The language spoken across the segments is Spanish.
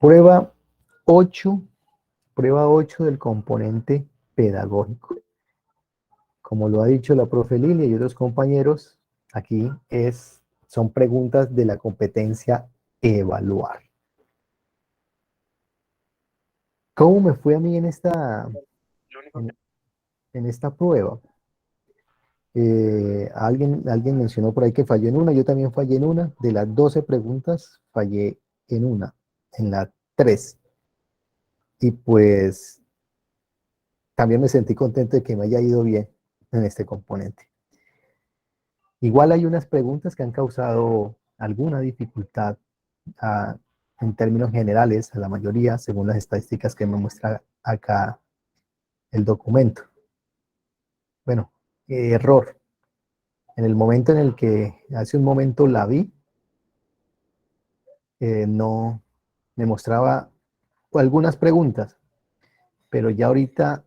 Prueba 8, prueba 8 del componente pedagógico. Como lo ha dicho la profe Lilia y otros compañeros, aquí son preguntas de la competencia evaluar. ¿Cómo me fue a mí en esta prueba? Alguien mencionó por ahí que falló en una, yo también fallé en una. De las 12 preguntas, fallé en una, en la 3. Y pues también me sentí contento de que me haya ido bien en este componente. Igual hay unas preguntas que han causado alguna dificultad en términos generales, a la mayoría, según las estadísticas que me muestra acá el documento. Bueno, error. En el momento en el que hace un momento la vi, no me mostraba algunas preguntas, pero ya ahorita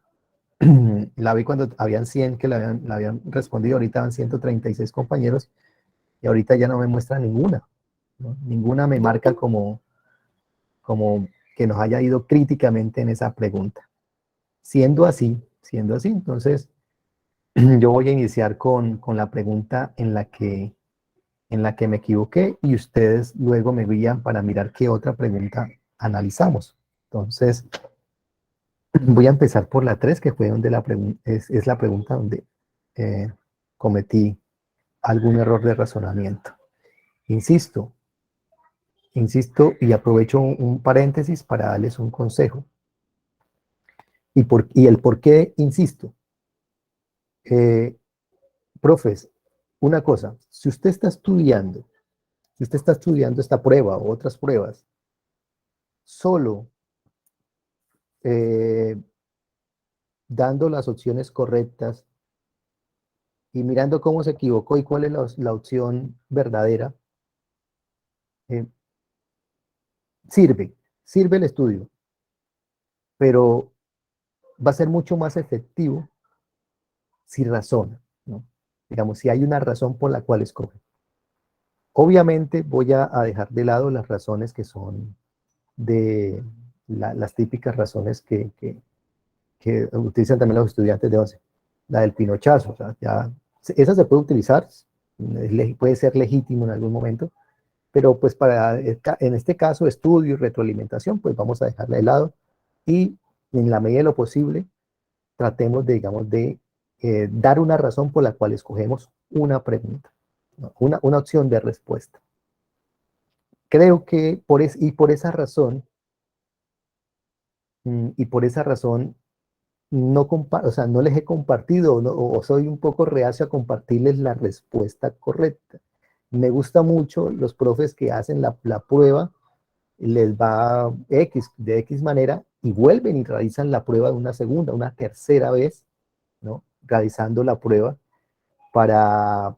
la vi cuando habían 100 que la habían respondido, ahorita van 136 compañeros y ahorita ya no me muestra ninguna, ¿no? Ninguna me marca como que nos haya ido críticamente en esa pregunta. Siendo así, entonces yo voy a iniciar con la pregunta en la que me equivoqué y ustedes luego me guían para mirar qué otra pregunta analizamos. Entonces, voy a empezar por la 3 que fue donde es la pregunta donde eh, cometí algún error de razonamiento. Insisto, y aprovecho un paréntesis para darles un consejo. Y el por qué insisto. Profes, una cosa, si usted está estudiando esta prueba o otras pruebas, solo eh, dando las opciones correctas y mirando cómo se equivocó y cuál es la opción verdadera, eh, sirve el estudio, pero va a ser mucho más efectivo si razona, ¿no? Digamos, si hay una razón por la cual escoge. Obviamente voy a dejar de lado las razones que son de las típicas razones que utilizan también los estudiantes de 11, la del pinochazo, o sea, ya, esa se puede utilizar, puede ser legítimo en algún momento, pero pues en este caso estudio y retroalimentación, pues vamos a dejarla de lado y en la medida de lo posible tratemos de, digamos, de dar una razón por la cual escogemos una pregunta, ¿no? Una opción de respuesta. Creo que por esa razón, no, o sea, no les he compartido o soy un poco reacio a compartirles la respuesta correcta. Me gusta mucho los profes que hacen la prueba, les va de X manera y vuelven y realizan la prueba de una segunda, una tercera vez, ¿no? Realizando la prueba para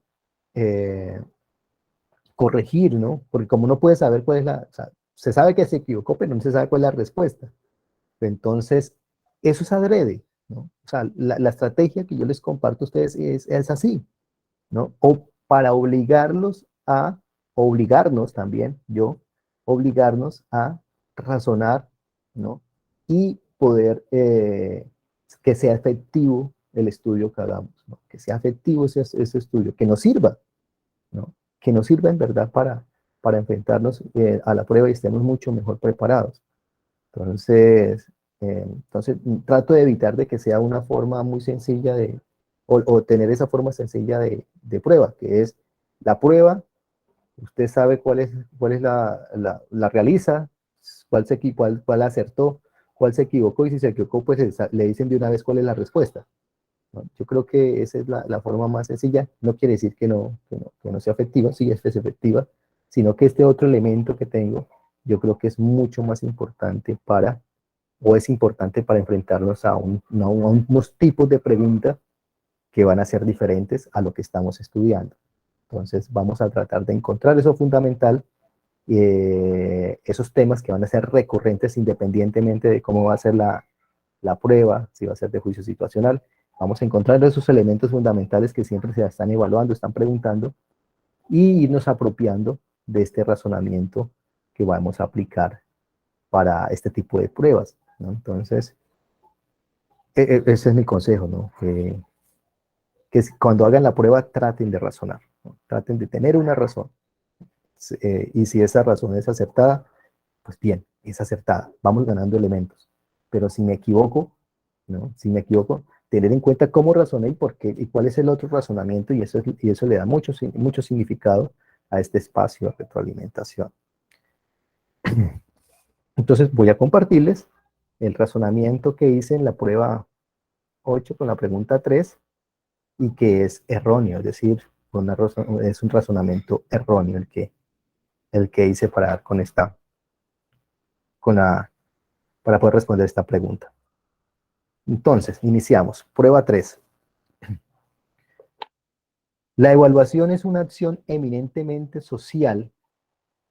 corregir, ¿no? Porque como no puede saber cuál es o sea, se sabe que se equivocó, pero no se sabe cuál es la respuesta. Entonces, eso es adrede, ¿no? O sea, la estrategia que yo les comparto a ustedes es así, ¿no? O para obligarnos también, obligarnos a razonar, ¿no? Y poder que sea efectivo el estudio que hagamos, ¿no? Que sea efectivo ese estudio, que nos sirva, ¿no? Que nos sirva en verdad para enfrentarnos a la prueba y estemos mucho mejor preparados. Entonces, trato de evitar de que sea una forma muy sencilla o tener esa forma sencilla de prueba, que es la prueba, usted sabe cuál es la realiza, cuál acertó, cuál se equivocó, y si se equivocó, pues le dicen de una vez cuál es la respuesta, ¿no? Yo creo que esa es la forma más sencilla. No quiere decir que no sea efectiva, sí es efectiva, sino que este otro elemento que tengo, yo creo que es mucho más importante es importante para enfrentarnos a unos tipos de preguntas que van a ser diferentes a lo que estamos estudiando. Entonces vamos a tratar de encontrar eso fundamental, esos temas que van a ser recurrentes independientemente de cómo va a ser la prueba, si va a ser de juicio situacional. Vamos a encontrar esos elementos fundamentales que siempre se están evaluando, están preguntando, y irnos apropiando de este razonamiento que vamos a aplicar para este tipo de pruebas, ¿no? Entonces, ese es mi consejo, ¿no? Que cuando hagan la prueba traten de razonar, ¿no? Traten de tener una razón. Y si esa razón es aceptada, pues bien, es acertada, vamos ganando elementos. Pero si me equivoco, ¿no? Si me equivoco, tener en cuenta cómo razoné y por qué, y cuál es el otro razonamiento, y eso le da mucho significado a este espacio de retroalimentación. Entonces voy a compartirles el razonamiento que hice en la prueba 8 con la pregunta 3 y que es erróneo, es decir, es un razonamiento erróneo el que hice para dar con esta, con la, para poder responder esta pregunta. Entonces, iniciamos. Prueba 3. La evaluación es una acción eminentemente social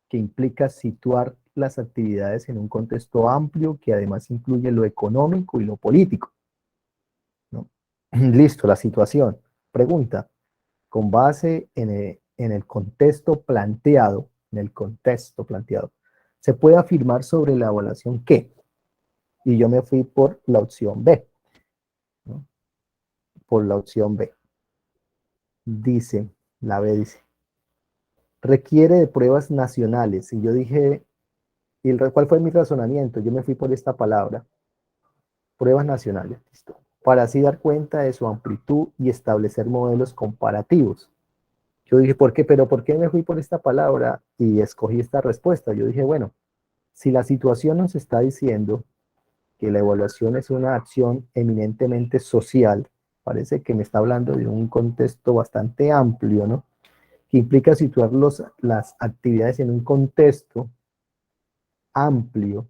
que implica situar las actividades en un contexto amplio que además incluye lo económico y lo político, ¿no? Listo, la situación. Pregunta, con base en el contexto planteado, ¿se puede afirmar sobre la evaluación qué? Y yo me fui por la opción B, ¿no? Por la opción B. Dice, la B dice, requiere de pruebas nacionales. Y yo dije, ¿cuál fue mi razonamiento? Yo me fui por esta palabra, pruebas nacionales, listo, para así dar cuenta de su amplitud y establecer modelos comparativos. Yo dije, ¿por qué? Pero ¿por qué me fui por esta palabra y escogí esta respuesta? Yo dije, bueno, si la situación nos está diciendo que la evaluación es una acción eminentemente social, parece que me está hablando de un contexto bastante amplio, ¿no? Que implica situar las actividades en un contexto amplio.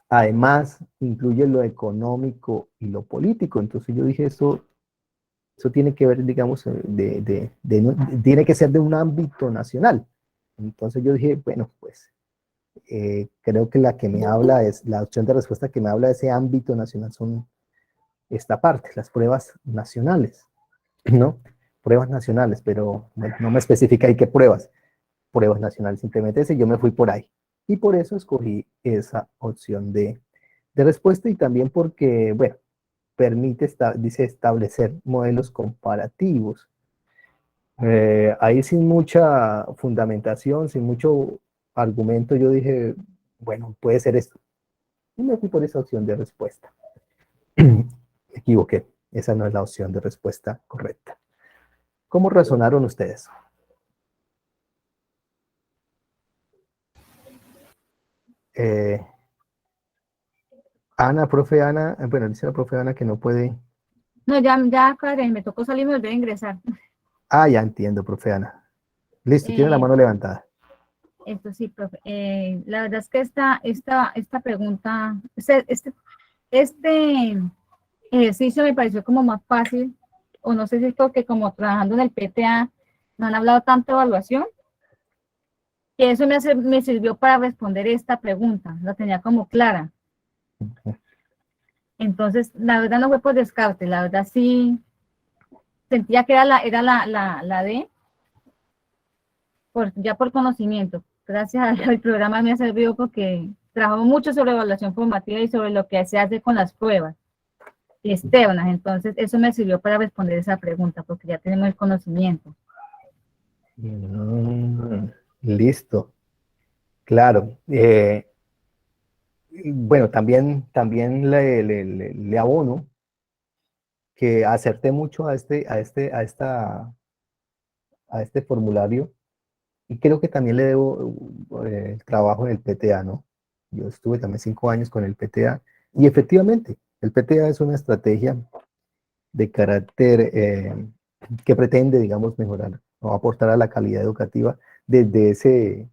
Además, incluye lo económico y lo político. Entonces yo dije, eso tiene que ver, digamos, tiene que ser de un ámbito nacional. Entonces yo dije, bueno, pues creo que la que me habla es, la opción de respuesta que me habla de ese ámbito nacional son esta parte, las pruebas nacionales, ¿no? Pruebas nacionales, pero bueno, no me especifica ahí qué pruebas nacionales, simplemente ese, yo me fui por ahí. Y por eso escogí esa opción de respuesta y también porque, bueno, permite, dice, establecer modelos comparativos. Ahí sin mucha fundamentación, sin mucho argumento, yo dije, bueno, puede ser esto. Y me fui por esa opción de respuesta. Me equivoqué, esa no es la opción de respuesta correcta. ¿Cómo razonaron ustedes? Eh, Ana, profe Ana, bueno, dice la profe Ana que no puede. No, ya, Karen, me tocó salir y volver a ingresar. Ah, ya entiendo, profe Ana. Listo, tiene la Eh, mano levantada. Esto sí, profe. La verdad es que esta pregunta, este ejercicio me pareció como más fácil, o no sé si es porque como trabajando en el PTA no han hablado tanto de evaluación, que eso me sirvió para responder esta pregunta, la tenía como clara. Entonces, la verdad no fue por descarte, la verdad sí sentía que era la D, ya por conocimiento. Gracias al programa me ha servido porque trabajo mucho sobre evaluación formativa y sobre lo que se hace con las pruebas externas. Entonces, eso me sirvió para responder esa pregunta porque ya tenemos el conocimiento. Mm, listo, claro. Bueno, también le abono que acerté mucho a este formulario y creo que también le debo el trabajo en el PTA, ¿no? Yo estuve también 5 años con el PTA y efectivamente, el PTA es una estrategia de carácter que pretende, digamos, mejorar o aportar a la calidad educativa desde ese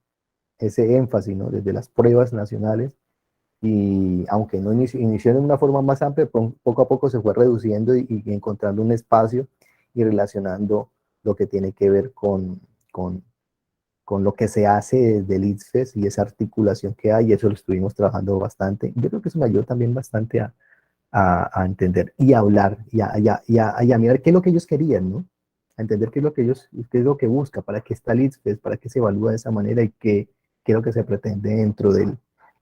énfasis, ¿no? Desde las pruebas nacionales y aunque no inició de una forma más amplia, poco a poco se fue reduciendo y encontrando un espacio y relacionando lo que tiene que ver con, con lo que se hace desde el ICFES y esa articulación que hay, y eso lo estuvimos trabajando bastante. Yo creo que eso me ayudó también bastante a entender y a hablar y a mirar qué es lo que ellos querían, ¿no? A entender qué es lo que ellos, qué es lo que busca, para qué está el ICFES, para qué se evalúa de esa manera y qué es lo que se pretende dentro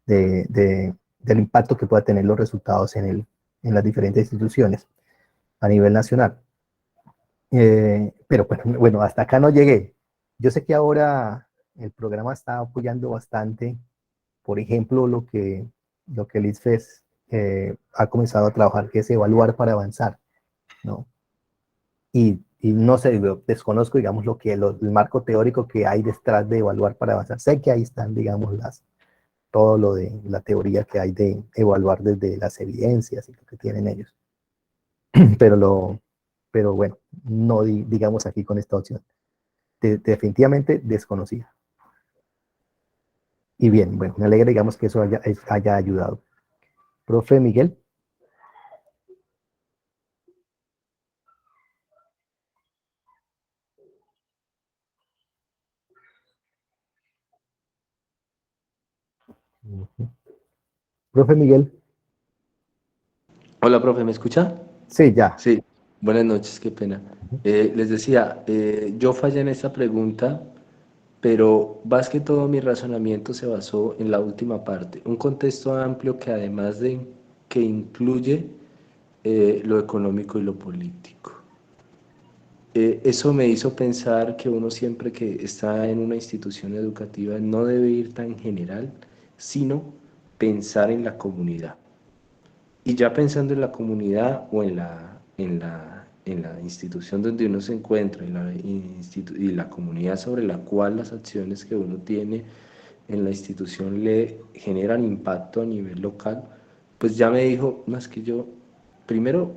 del impacto que pueda tener los resultados en las diferentes instituciones a nivel nacional. Pero bueno, hasta acá no llegué. Yo sé que ahora el programa está apoyando bastante, por ejemplo, lo que el ISFES ha comenzado a trabajar, que es evaluar para avanzar, ¿no? Y no sé, desconozco, digamos, el marco teórico que hay detrás de evaluar para avanzar. Sé que ahí están, digamos, todo lo de la teoría que hay de evaluar desde las evidencias y lo que tienen ellos. Pero bueno, no digamos aquí con esta opción. Definitivamente desconocida. Y bien, bueno, me alegra, digamos, que eso haya ayudado. Profe Miguel. Profe Miguel. Hola, profe, ¿me escucha? Sí, ya. Sí, buenas noches, qué pena. Les decía, yo fallé en esta pregunta, pero más que todo mi razonamiento se basó en la última parte, un contexto amplio que además de que incluye lo económico y lo político. Eso me hizo pensar que uno siempre que está en una institución educativa no debe ir tan general, sino pensar en la comunidad. Y ya pensando en la comunidad o en la institución donde uno se encuentra y la comunidad sobre la cual las acciones que uno tiene en la institución le generan impacto a nivel local, pues ya me dijo más que yo, primero,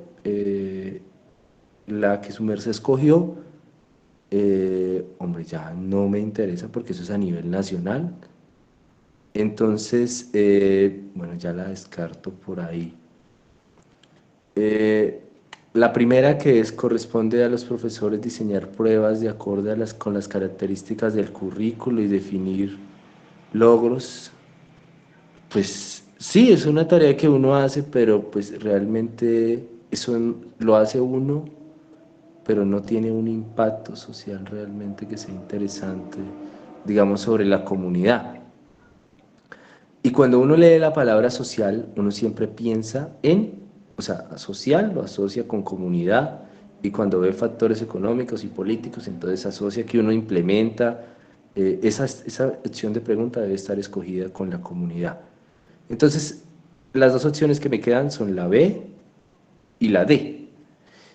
la que su merced escogió, hombre, ya no me interesa porque eso es a nivel nacional. Entonces, bueno, ya la descarto por ahí. Eh, la primera que corresponde a los profesores diseñar pruebas de acuerdo con las características del currículo y definir logros. Pues sí, es una tarea que uno hace, pero pues realmente eso lo hace uno, pero no tiene un impacto social realmente que sea interesante, digamos, sobre la comunidad. Y cuando uno lee la palabra social, uno siempre piensa o sea, social lo asocia con comunidad, y cuando ve factores económicos y políticos, entonces asocia que uno implementa, esa opción de pregunta debe estar escogida con la comunidad. Entonces, las dos opciones que me quedan son la B y la D.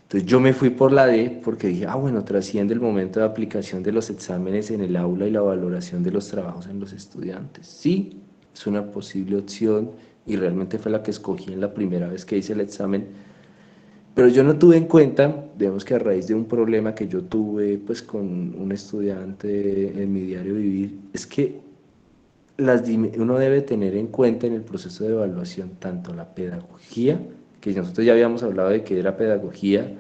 Entonces yo me fui por la D porque dije, bueno, trasciende el momento de aplicación de los exámenes en el aula y la valoración de los trabajos en los estudiantes. Sí, es una posible opción y realmente fue la que escogí en la primera vez que hice el examen, pero yo no tuve en cuenta, digamos que a raíz de un problema que yo tuve pues con un estudiante en mi diario vivir, es que uno debe tener en cuenta en el proceso de evaluación tanto la pedagogía, que nosotros ya habíamos hablado de que era pedagogía,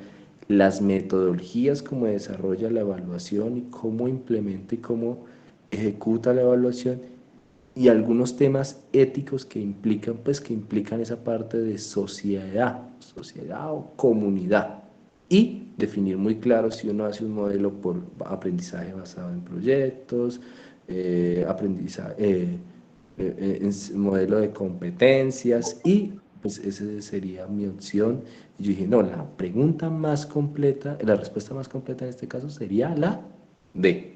las metodologías como desarrolla la evaluación y cómo implementa y cómo ejecuta la evaluación, y algunos temas éticos que implican esa parte de sociedad o comunidad, y definir muy claro si uno hace un modelo por aprendizaje basado en proyectos, aprendizaje, modelo de competencias, y pues esa sería mi opción. Y yo dije, no, la respuesta más completa en este caso sería la D.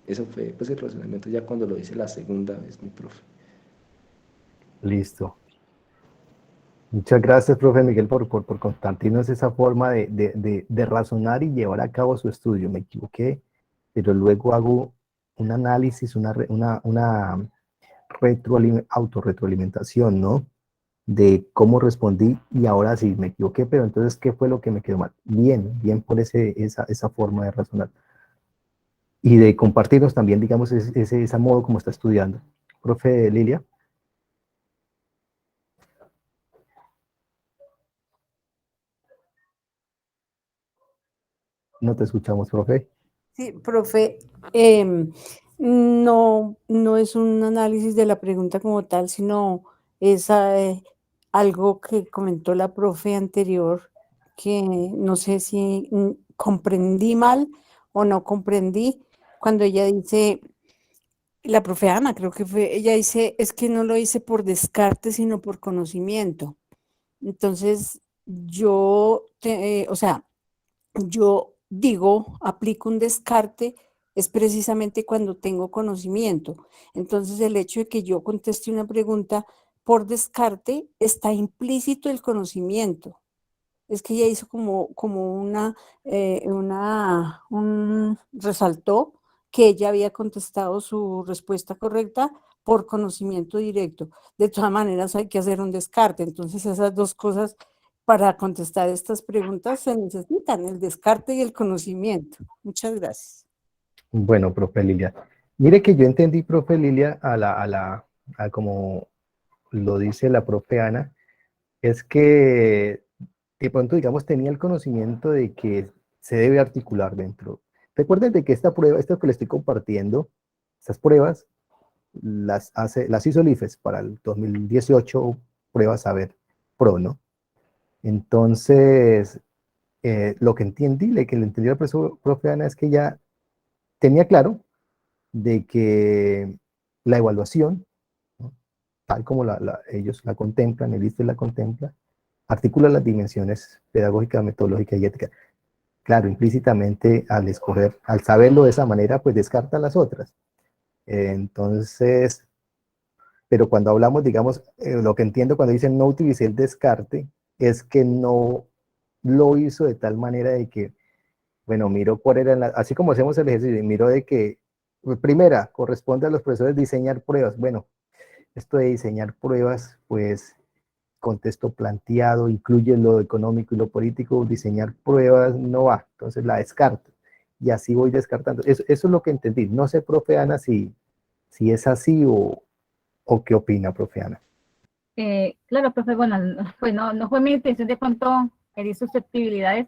Eso fue pues el razonamiento ya cuando lo hice la segunda vez, mi profe. Listo. Muchas gracias, profe Miguel, por compartirnos esa forma de razonar y llevar a cabo su estudio. Me equivoqué, pero luego hago un análisis, una autorretroalimentación, ¿no? De cómo respondí y ahora sí me equivoqué, pero entonces, ¿qué fue lo que me quedó mal? Bien, bien por esa forma de razonar. Y de compartirnos también, digamos, ese modo como está estudiando. Profe Lilia, no te escuchamos, profe. Sí, profe, no, no es un análisis de la pregunta como tal, sino es algo que comentó la profe anterior, que no sé si comprendí mal o no comprendí, cuando ella dice la profe Ana, creo que fue, ella dice, es que no lo hice por descarte, sino por conocimiento. Entonces, o sea, yo digo, aplico un descarte, es precisamente cuando tengo conocimiento. Entonces, el hecho de que yo conteste una pregunta por descarte, está implícito el conocimiento. Es que ella hizo resaltó que ella había contestado su respuesta correcta por conocimiento directo. De todas maneras, hay que hacer un descarte. Entonces, esas dos cosas para contestar estas preguntas se necesitan, el descarte y el conocimiento. Muchas gracias. Bueno, profe Lilia. Mire que yo entendí, profe Lilia, a como lo dice la profe Ana, es que de pronto, digamos, tenía el conocimiento de que se debe articular dentro. Recuerden de que esta prueba, esta que le estoy compartiendo, estas pruebas las hizo el IFES para el 2018, pruebas Saber Pro, ¿no? Entonces, lo que entendí, lo que le entendí al profe Ana es que ya tenía claro de que la evaluación, ¿no? Tal como ellos la contemplan, el IFES la contempla, articula las dimensiones pedagógica, metodológica y ética. Claro, implícitamente al escoger, al saberlo de esa manera, pues descarta las otras. Entonces, pero cuando hablamos, digamos, lo que entiendo cuando dicen no utilicé el descarte, es que no lo hizo de tal manera de que, bueno, miro cuál era, así como hacemos el ejercicio, miro de que, primera, corresponde a los profesores diseñar pruebas. Bueno, esto de diseñar pruebas, pues, contexto planteado, incluye lo económico y lo político, diseñar pruebas no va, entonces la descarto. Y así voy descartando. Eso es lo que entendí. No sé, profe Ana, si es así o qué opina, profe Ana. Claro, profe, bueno, pues no fue mi intención de pronto herir susceptibilidades.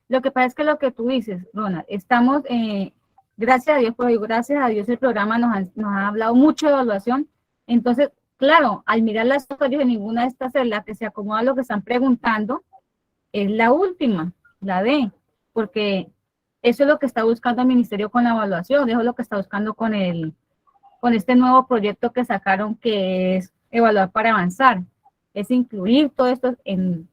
Lo que pasa es que lo que tú dices, Ronald, estamos, gracias a Dios, pues, gracias a Dios el programa nos ha hablado mucho de evaluación. Entonces, claro, al mirar las otras, yo en ninguna de estas es la que se acomoda a lo que están preguntando, es la última, la D, porque eso es lo que está buscando el ministerio con la evaluación, eso es lo que está buscando con este nuevo proyecto que sacaron, que es evaluar para avanzar, es incluir todo esto en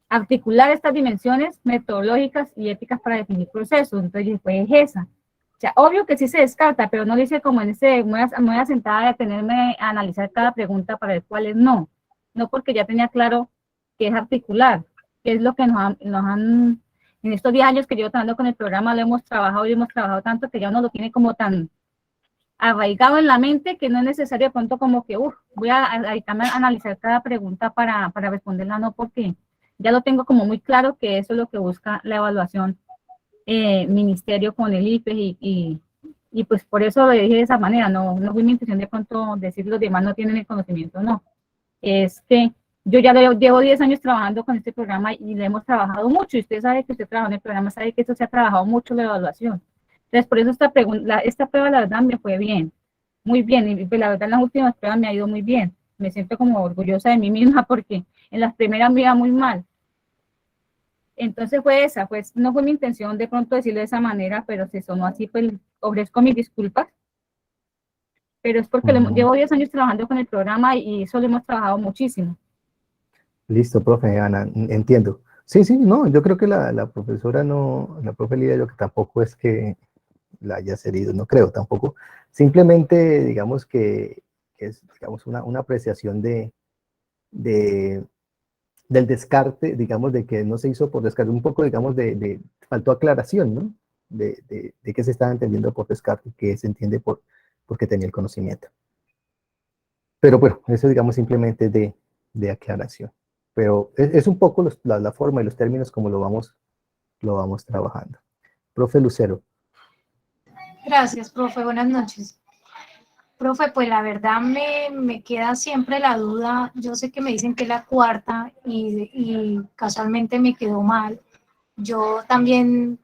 articular estas dimensiones metodológicas y éticas para definir procesos. Entonces, pues es esa. O sea, obvio que sí se descarta, pero no dice como en ese, muy asentada de tenerme a analizar cada pregunta para ver cuáles no. No, porque ya tenía claro que es articular, que es lo que nos han en estos 10 años que llevo trabajando con el programa, lo hemos trabajado y hemos trabajado tanto que ya uno lo tiene como tan arraigado en la mente que no es necesario de pronto como que, voy a dedicarme a analizar cada pregunta para responderla, no, porque ya lo tengo como muy claro que eso es lo que busca la evaluación ministerio con el IFES y pues por eso lo dije de esa manera, no fue mi intención de pronto decir los demás no tienen el conocimiento, no. Es que yo ya llevo 10 años trabajando con este programa y le hemos trabajado mucho y usted sabe que usted trabaja en el programa, sabe que esto se ha trabajado mucho la evaluación. Entonces, por eso esta prueba, la verdad, me fue bien, muy bien, y la verdad en las últimas pruebas me ha ido muy bien. Me siento como orgullosa de mí misma porque en las primeras me iba muy mal. Entonces fue esa, pues no fue mi intención de pronto decirlo de esa manera, pero si sonó así, pues ofrezco mis disculpas. Pero es porque llevo 10 años trabajando con el programa y eso lo hemos trabajado muchísimo. Listo, profe Ana, entiendo. Sí, no, yo creo que la profesora no, la profe Lidia, yo que tampoco es que la haya herido, no creo tampoco. Simplemente, digamos que es, digamos, una apreciación del descarte, digamos, de que no se hizo por descarte, un poco, digamos, faltó aclaración, ¿no? De qué se estaba entendiendo por descarte, que se entiende porque tenía el conocimiento. Pero bueno, eso, digamos, simplemente de aclaración. Pero es un poco la forma y los términos como lo vamos trabajando. Profe Lucero. Gracias, profe. Buenas noches. Profe, pues la verdad me queda siempre la duda. Yo sé que me dicen que es la cuarta y casualmente me quedó mal. Yo también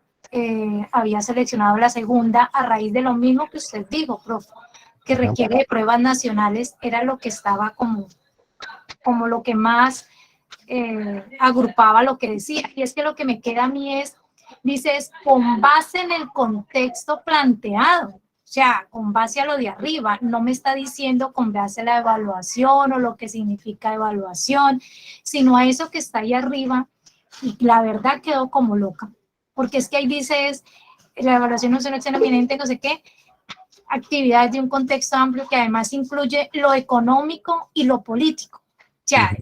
había seleccionado la segunda a raíz de lo mismo que usted dijo, profe, que requiere de pruebas nacionales, era lo que estaba como lo que más agrupaba lo que decía. Y es que lo que me queda a mí dice, es con base en el contexto planteado. O sea, con base a lo de arriba, no me está diciendo con base a la evaluación o lo que significa evaluación, sino a eso que está ahí arriba, y la verdad quedó como loca, porque es que ahí dice, la evaluación no es un examen eminente, no sé qué, actividades de un contexto amplio que además incluye lo económico y lo político. O sea,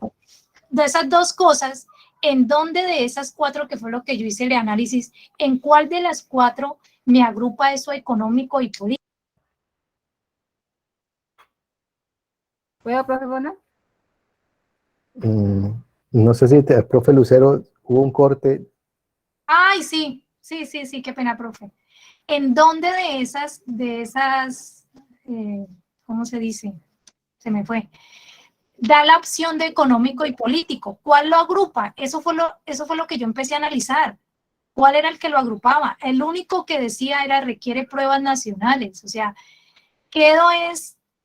de esas dos cosas, ¿en dónde de esas cuatro, que fue lo que yo hice el análisis, en cuál de las cuatro me agrupa eso económico y político? ¿Puedo, profe Bona? No sé si profe Lucero, hubo un corte. Ay, sí, qué pena, profe. ¿En dónde de esas, ¿cómo se dice? Se me fue. Da la opción de económico y político. ¿Cuál lo agrupa? Eso fue lo que yo empecé a analizar. ¿Cuál era el que lo agrupaba? El único que decía era requiere pruebas nacionales. O sea,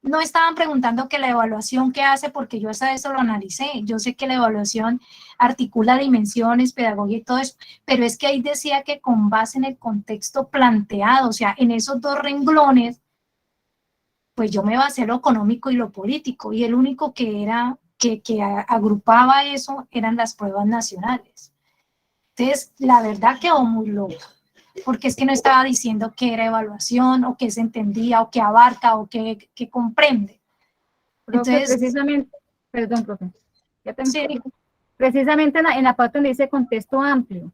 no estaban preguntando que la evaluación que hace, porque yo hasta eso lo analicé. Yo sé que la evaluación articula dimensiones, pedagogía y todo eso, pero es que ahí decía que con base en el contexto planteado, o sea, en esos dos renglones, pues yo me basé en lo económico y lo político, y el único que agrupaba eso eran las pruebas nacionales. Entonces, la verdad quedó muy loca, porque es que no estaba diciendo qué era evaluación, o qué se entendía, o qué abarca, o qué comprende. Profe, Entonces, precisamente, perdón, profe, ya tengo, sí, precisamente en la parte donde dice contexto amplio,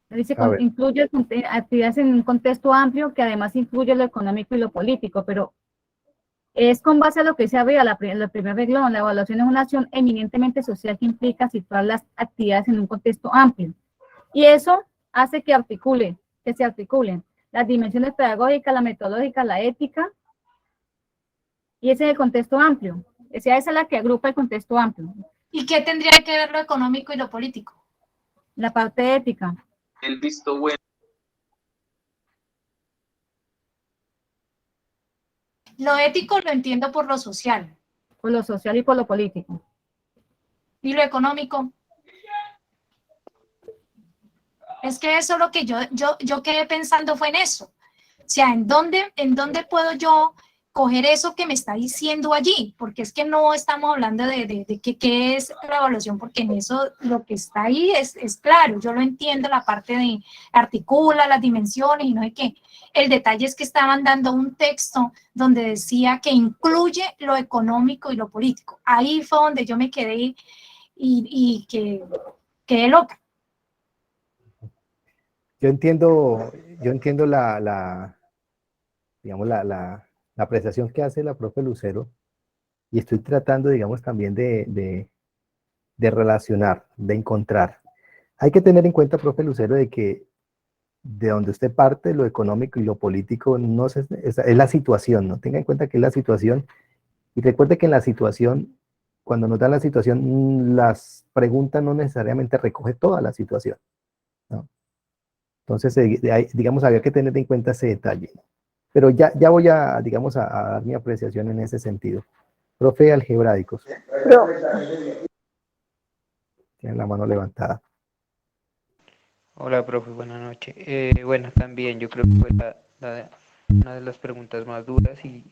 dice A ver, incluye actividades en un contexto amplio que además incluye lo económico y lo político, pero es con base a lo que se había el primer renglón. La evaluación es una acción eminentemente social que implica situar las actividades en un contexto amplio. Y eso hace que se articulen las dimensiones pedagógicas, la metodológica, la ética, y ese es el contexto amplio. Esa es la que agrupa el contexto amplio. ¿y qué tendría que ver lo económico y lo político? La parte ética. El visto bueno. Lo ético lo entiendo por lo social. Por lo social y por lo político. ¿Y lo económico? Es que eso es lo que yo quedé pensando fue en eso. O sea, ¿en dónde puedo yo coger eso que me está diciendo allí? Porque es que no estamos hablando de qué es la evaluación, porque en eso lo que está ahí es claro, yo lo entiendo, la parte de articula las dimensiones y no sé qué. El detalle es que estaban dando un texto donde decía que incluye lo económico y lo político. Ahí fue donde yo me quedé y que quedé loca. yo entiendo digamos, la apreciación que hace la profe Lucero, y estoy tratando, digamos, también de relacionar, de encontrar. Hay que tener en cuenta, profe Lucero, de que de donde usted parte, lo económico y lo político, no es la situación, ¿no? Tenga en cuenta que es la situación, y recuerde que en la situación, cuando nos dan la situación, las preguntas no necesariamente recoge toda la situación, ¿no? Entonces, digamos, había que tener en cuenta ese detalle. Pero ya voy digamos, a dar mi apreciación en ese sentido. Profe algebraicos. Tienen la mano levantada. Hola, profe, buenas noches. Bueno, también yo creo que fue una de las preguntas más duras y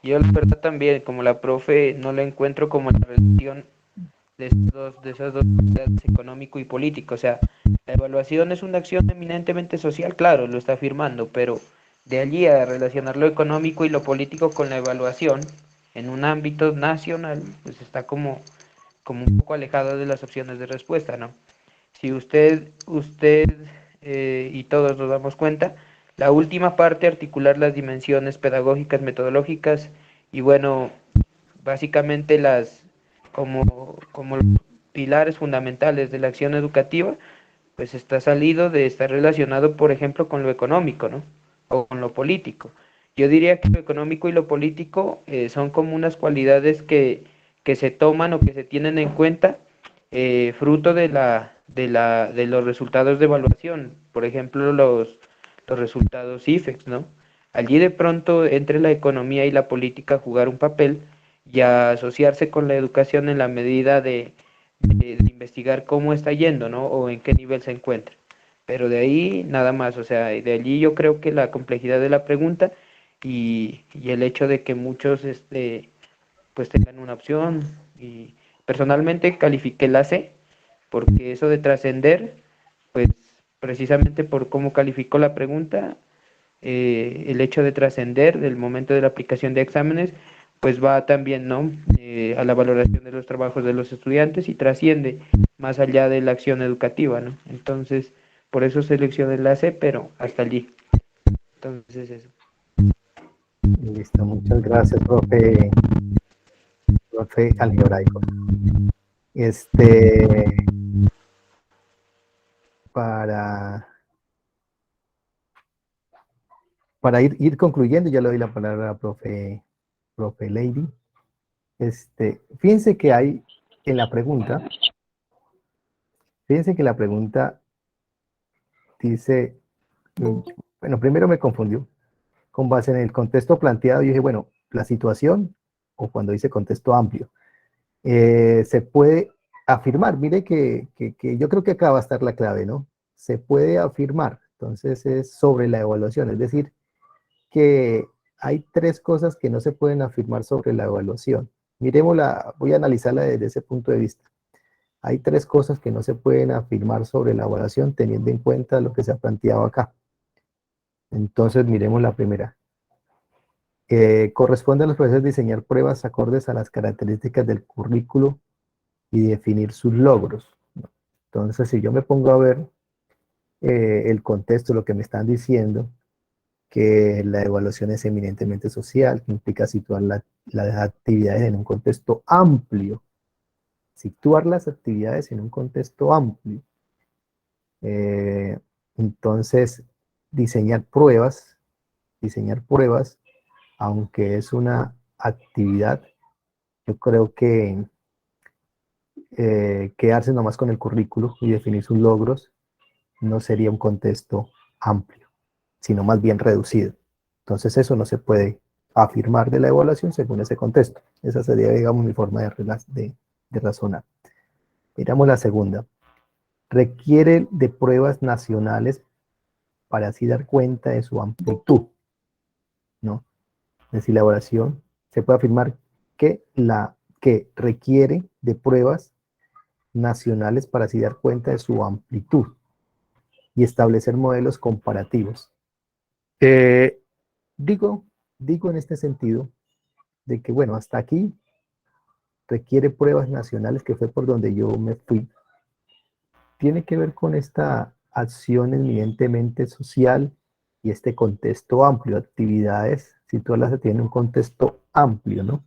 yo la verdad también, como la profe, no la encuentro como la relación de esas dos cosas, económico y político. O sea, la evaluación es una acción eminentemente social, claro, lo está afirmando, pero de allí a relacionar lo económico y lo político con la evaluación en un ámbito nacional, pues está como un poco alejado de las opciones de respuesta, ¿no? Si usted y todos nos damos cuenta, la última parte, articular las dimensiones pedagógicas, metodológicas y bueno, básicamente como los pilares fundamentales de la acción educativa, pues está salido de estar relacionado, por ejemplo, con lo económico, ¿no? O con lo político. Yo diría que lo económico y lo político son como unas cualidades que se toman o que se tienen en cuenta fruto de los resultados de evaluación, por ejemplo, los resultados IFEX, ¿no? Allí de pronto entre la economía y la política a jugar un papel y a asociarse con la educación en la medida de investigar cómo está yendo, ¿no? O en qué nivel se encuentra. pero de ahí nada más, o sea, de allí yo creo que la complejidad de la pregunta y el hecho de que muchos pues tengan una opción y personalmente califiqué la C, porque eso de trascender, pues precisamente por cómo calificó la pregunta, el hecho de trascender del momento de la aplicación de exámenes, pues va también, ¿no? A la valoración de los trabajos de los estudiantes y trasciende más allá de la acción educativa, ¿no? Entonces, por eso seleccioné la C, pero hasta allí. Entonces, eso. Listo, muchas gracias, profe algebraico. Para, para ir concluyendo, ya le doy la palabra a profe Lady. Fíjense que hay en la pregunta, fíjense que la pregunta dice, bueno, primero me confundió. Con base en el contexto planteado, yo dije, bueno, la situación, o cuando dice contexto amplio, se puede afirmar, mire que yo creo que acá va a estar la clave, ¿no? Se puede afirmar, entonces es sobre la evaluación, es decir, que hay tres cosas que no se pueden afirmar sobre la evaluación. Miremosla, voy a analizarla desde ese punto de vista. Hay tres cosas que no se pueden afirmar sobre la evaluación teniendo en cuenta lo que se ha planteado acá. Entonces miremos la primera. Corresponde a los profesores diseñar pruebas acordes a las características del currículo y definir sus logros. Entonces, si yo me pongo a ver el contexto, lo que me están diciendo, que la evaluación es eminentemente social, que implica situar las actividades en un contexto amplio, situar las actividades en un contexto amplio. Entonces, diseñar pruebas, aunque es una actividad, yo creo que quedarse nomás con el currículo y definir sus logros no sería un contexto amplio, sino más bien reducido. Entonces eso no se puede afirmar de la evaluación según ese contexto. Esa sería, digamos, mi forma de razonar. Miramos la segunda. Requiere de pruebas nacionales para así dar cuenta de su amplitud, ¿no? Es decir, la evaluación se puede afirmar que requiere de pruebas nacionales para así dar cuenta de su amplitud y establecer modelos comparativos. Eh, digo, digo en este sentido de que, bueno, hasta aquí requiere pruebas nacionales, que fue por donde yo me fui. Tiene que ver con esta acción eminentemente social y este contexto amplio, actividades, si tú las tienes en un contexto amplio, ¿no?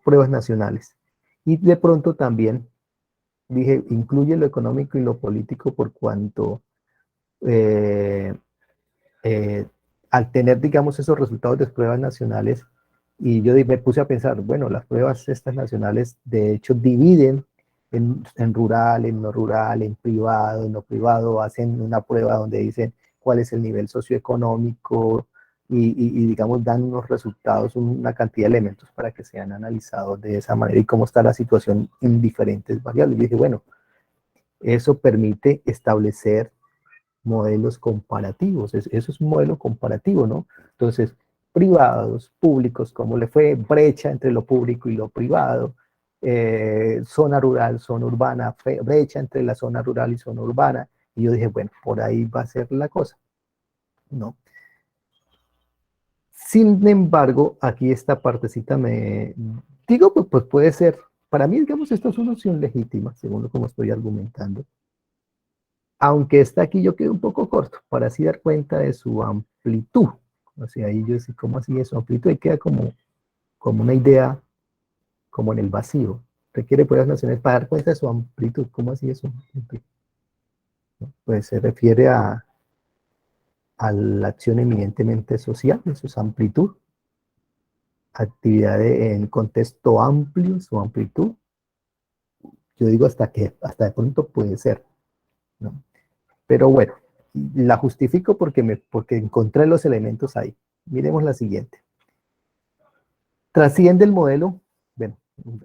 Pruebas nacionales. Y de pronto también dije, incluye lo económico y lo político por cuanto eh, al tener, digamos, esos resultados de pruebas nacionales, y yo me puse a pensar, bueno, las pruebas estas nacionales de hecho dividen en rural, en no rural, en privado, en no privado, hacen una prueba donde dicen cuál es el nivel socioeconómico y digamos dan unos resultados, una cantidad de elementos para que sean analizados de esa manera y cómo está la situación en diferentes variables. Y dije, bueno, eso permite establecer modelos comparativos. Eso es un modelo comparativo, ¿no? Entonces, privados, públicos, cómo le fue, brecha entre lo público y lo privado, zona rural, zona urbana, brecha entre la zona rural y zona urbana. Y yo dije, bueno, por ahí va a ser la cosa, ¿no? Sin embargo, aquí esta partecita me digo, pues puede ser, para mí, digamos, esto es una opción legítima, según lo como estoy argumentando. Aunque está aquí yo quedo un poco corto, para así dar cuenta de su amplitud. O sea, ahí yo sé cómo así es su amplitud, y queda como una idea, como en el vacío. Requiere pruebas nacionales para dar cuenta de su amplitud. ¿Cómo así es su amplitud? ¿No? Pues se refiere a la acción eminentemente social, de su amplitud, actividades en contexto amplio, su amplitud. Yo digo hasta de pronto puede ser, ¿no? Pero bueno, la justifico porque encontré los elementos ahí. Miremos la siguiente. Trasciende el modelo, bueno,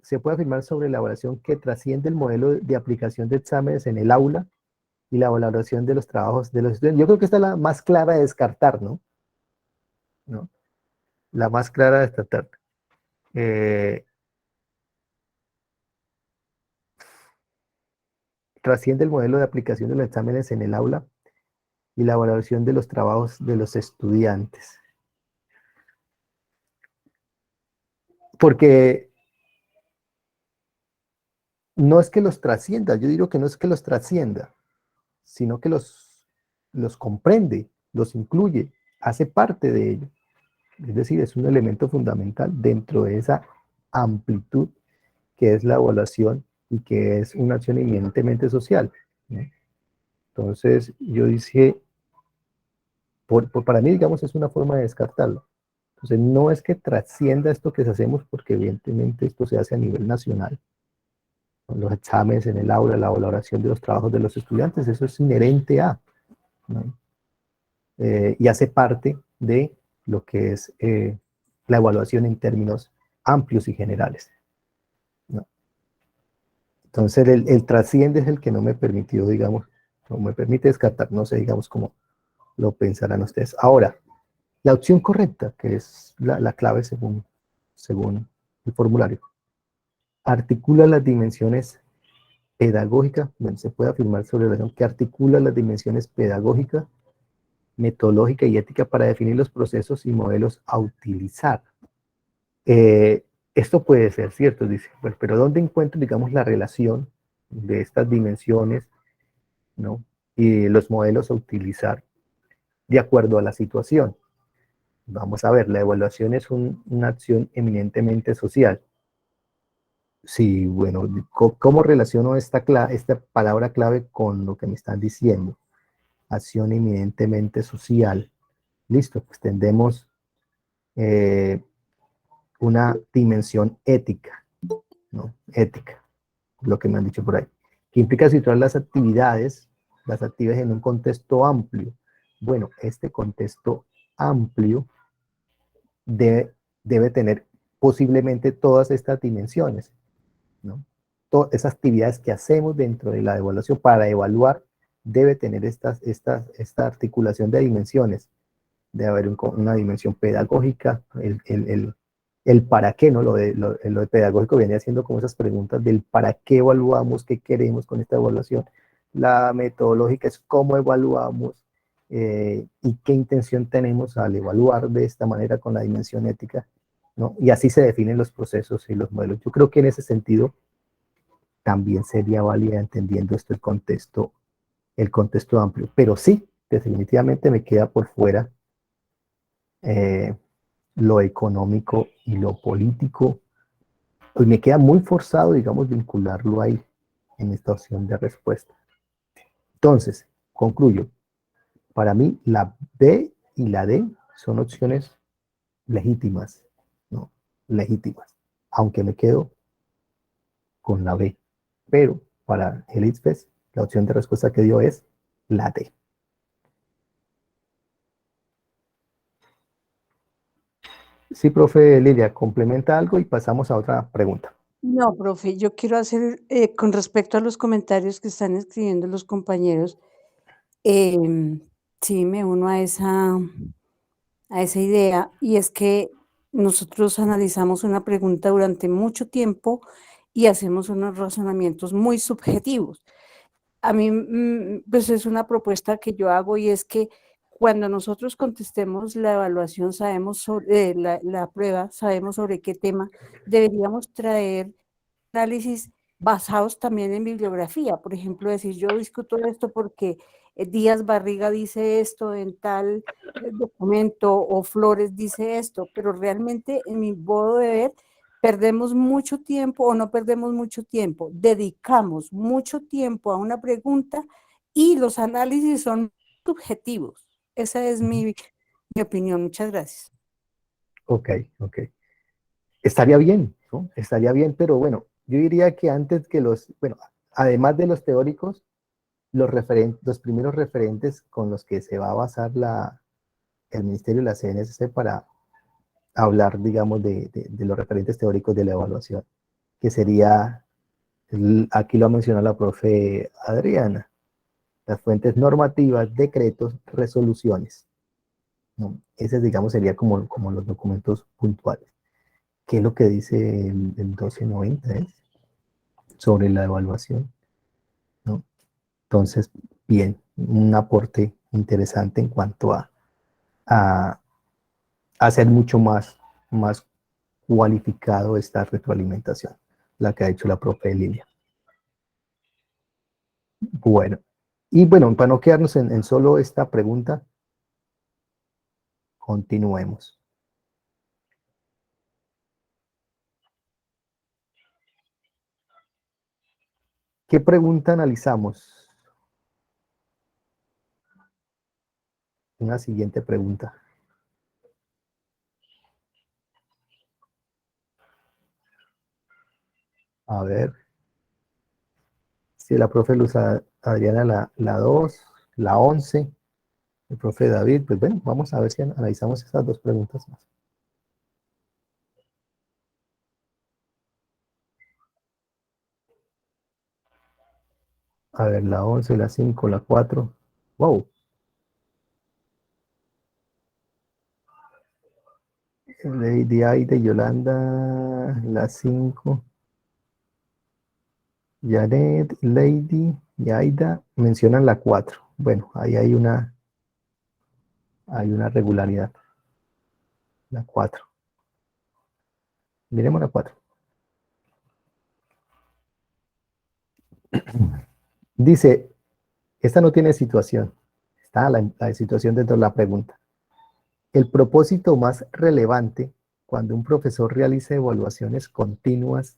se puede afirmar sobre la evaluación que trasciende el modelo de aplicación de exámenes en el aula y la valoración de los trabajos de los estudiantes. Yo creo que esta es la más clara de descartar, ¿no? ¿No? La más clara de descartar. Trasciende el modelo de aplicación de los exámenes en el aula y la valoración de los trabajos de los estudiantes. Porque no es que los trascienda, yo digo que no es que los trascienda, sino que los comprende, los incluye, hace parte de ello. Es decir, es un elemento fundamental dentro de esa amplitud que es la evaluación y que es una acción eminentemente social, ¿no? Entonces, yo dije, para mí, digamos, es una forma de descartarlo. Entonces, no es que trascienda esto que hacemos, porque evidentemente esto se hace a nivel nacional. Los exámenes en el aula, la valoración de los trabajos de los estudiantes, eso es inherente a, ¿no? Y hace parte de lo que es la evaluación en términos amplios y generales, ¿no? Entonces, el trasciende es el que no me permitió, digamos, no me permite descartar, no sé, digamos, cómo lo pensarán ustedes. Ahora, la opción correcta, que es la clave según el formulario, articula las dimensiones pedagógicas, bueno, se puede afirmar sobre la razón que articula las dimensiones pedagógica, metodológica y ética para definir los procesos y modelos a utilizar. Esto puede ser cierto, dice, bueno, pero ¿dónde encuentro, digamos, la relación de estas dimensiones, ¿no? Y los modelos a utilizar de acuerdo a la situación? Vamos a ver, la evaluación es una acción eminentemente social. Sí, bueno, ¿cómo relaciono esta palabra clave con lo que me están diciendo? Acción eminentemente social. Listo, pues tendremos una dimensión ética, ¿no? Ética, lo que me han dicho por ahí, que implica situar las actividades en un contexto amplio. Bueno, este contexto amplio debe tener posiblemente todas estas dimensiones, ¿no? Todas esas actividades que hacemos dentro de la evaluación para evaluar debe tener esta articulación de dimensiones. Debe haber una dimensión pedagógica, el para qué, ¿no? Lo de pedagógico viene haciendo como esas preguntas del para qué evaluamos, qué queremos con esta evaluación. La metodológica es cómo evaluamos y qué intención tenemos al evaluar de esta manera con la dimensión ética, ¿no? Y así se definen los procesos y los modelos. Yo creo que en ese sentido también sería válida entendiendo esto el contexto amplio. Pero sí, definitivamente me queda por fuera lo económico y lo político. Pues me queda muy forzado, digamos, vincularlo ahí en esta opción de respuesta. Entonces, concluyo. Para mí, la B y la D son opciones legítimas, ¿no? Legítimas. Aunque me quedo con la B. Pero para el ITFES, la opción de respuesta que dio es la D. Sí, profe Lilia, complementa algo y pasamos a otra pregunta. No, profe, yo quiero hacer, con respecto a los comentarios que están escribiendo los compañeros, sí, me uno a esa idea, y es que nosotros analizamos una pregunta durante mucho tiempo y hacemos unos razonamientos muy subjetivos. A mí, pues es una propuesta que yo hago, y es que cuando nosotros contestemos la evaluación, sabemos sobre la prueba, sabemos sobre qué tema, deberíamos traer análisis basados también en bibliografía. Por ejemplo, decir, yo discuto esto porque Díaz Barriga dice esto en tal documento, o Flores dice esto, pero realmente en mi modo de ver, perdemos mucho tiempo, o no perdemos mucho tiempo, dedicamos mucho tiempo a una pregunta y los análisis son subjetivos. Esa es mi opinión. Muchas gracias. Ok. Estaría bien, ¿no? Estaría bien, pero bueno, yo diría que antes que bueno, además de los teóricos, los primeros referentes con los que se va a basar el Ministerio de la CNSC para hablar, digamos, de los referentes teóricos de la evaluación, que sería, aquí lo ha mencionado la profe Adriana, las fuentes normativas, decretos, resoluciones, ¿no? Ese, digamos, sería como los documentos puntuales. ¿Qué es lo que dice el 1290 sobre la evaluación, ¿no? Entonces, bien, un aporte interesante en cuanto a hacer mucho más cualificado esta retroalimentación, la que ha hecho la profe Lilia. Bueno, y bueno, para no quedarnos en solo esta pregunta, continuemos. ¿Qué pregunta analizamos? Una siguiente pregunta. A ver. Si la profe Luz Adriana la 2, la 11, el profe David, pues bueno, vamos a ver si analizamos estas dos preguntas más. A ver, la 11, la 5, la 4. Wow. Lady Aida y Yolanda, la 5. Janet, Lady y Aida mencionan la 4. Bueno, ahí hay una regularidad. La 4. Miremos la 4. Dice, esta no tiene situación. Está la situación dentro de la pregunta. El propósito más relevante cuando un profesor realiza evaluaciones continuas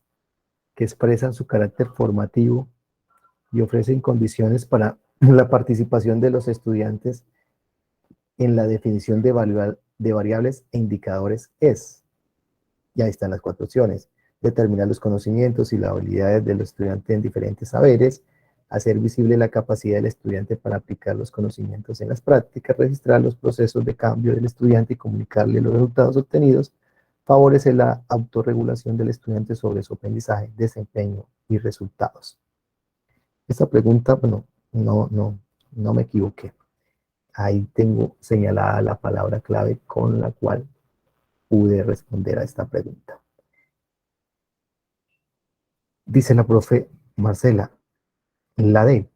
que expresan su carácter formativo y ofrecen condiciones para la participación de los estudiantes en la definición de variables e indicadores es, y ahí están las 4 opciones: determinar los conocimientos y las habilidades del estudiante en diferentes saberes, hacer visible la capacidad del estudiante para aplicar los conocimientos en las prácticas, registrar los procesos de cambio del estudiante y comunicarle los resultados obtenidos, favorece la autorregulación del estudiante sobre su aprendizaje, desempeño y resultados. Esta pregunta, bueno, no me equivoqué. Ahí tengo señalada la palabra clave con la cual pude responder a esta pregunta. Dice la profe Marcela, la D.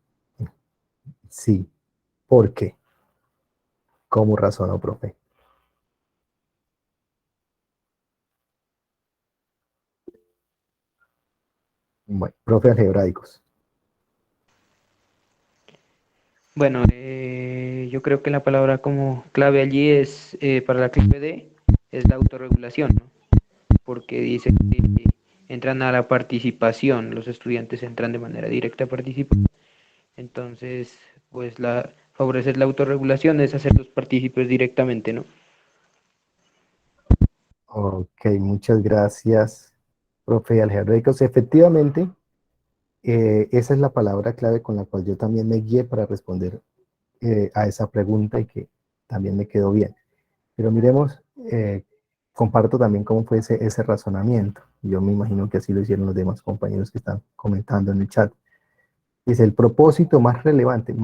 Sí. ¿Por qué? ¿Cómo razonó, profe? Bueno, profe algebraicos. Bueno, yo creo que la palabra como clave allí es, para la clave D, es la autorregulación, ¿no? Porque dice que entran a la participación, los estudiantes entran de manera directa a participar. Entonces, pues favorecer la autorregulación es hacerlos partícipes directamente, ¿no? Ok, muchas gracias, profe algebraicos. Efectivamente, esa es la palabra clave con la cual yo también me guié para responder a esa pregunta y que también me quedó bien. Pero miremos, comparto también cómo fue ese razonamiento. Yo me imagino que así lo hicieron los demás compañeros que están comentando en el chat. Dice, el propósito más relevante,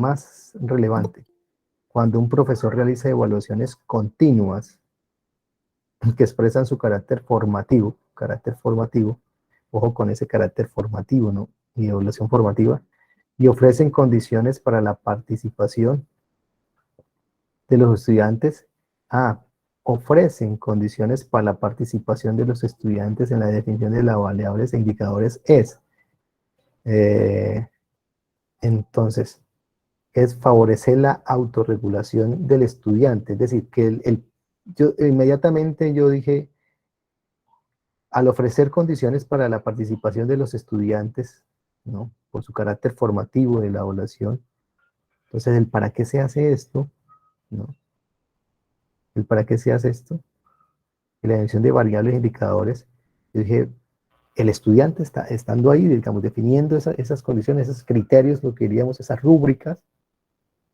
cuando un profesor realiza evaluaciones continuas que expresan su carácter formativo, ojo con ese carácter formativo, ¿no? Y evaluación formativa, y ofrecen condiciones para la participación de los estudiantes. Ofrecen condiciones para la participación de los estudiantes en la definición de las variables e indicadores es. Entonces, es favorecer la autorregulación del estudiante. Es decir, que inmediatamente yo dije, al ofrecer condiciones para la participación de los estudiantes, ¿no? Por su carácter formativo de la evaluación. Entonces, el para qué se hace esto, ¿no? El para qué se hace esto, y la definición de variables e indicadores. Yo dije, el estudiante estando ahí, digamos, definiendo esas condiciones, esos criterios, lo que diríamos, esas rúbricas,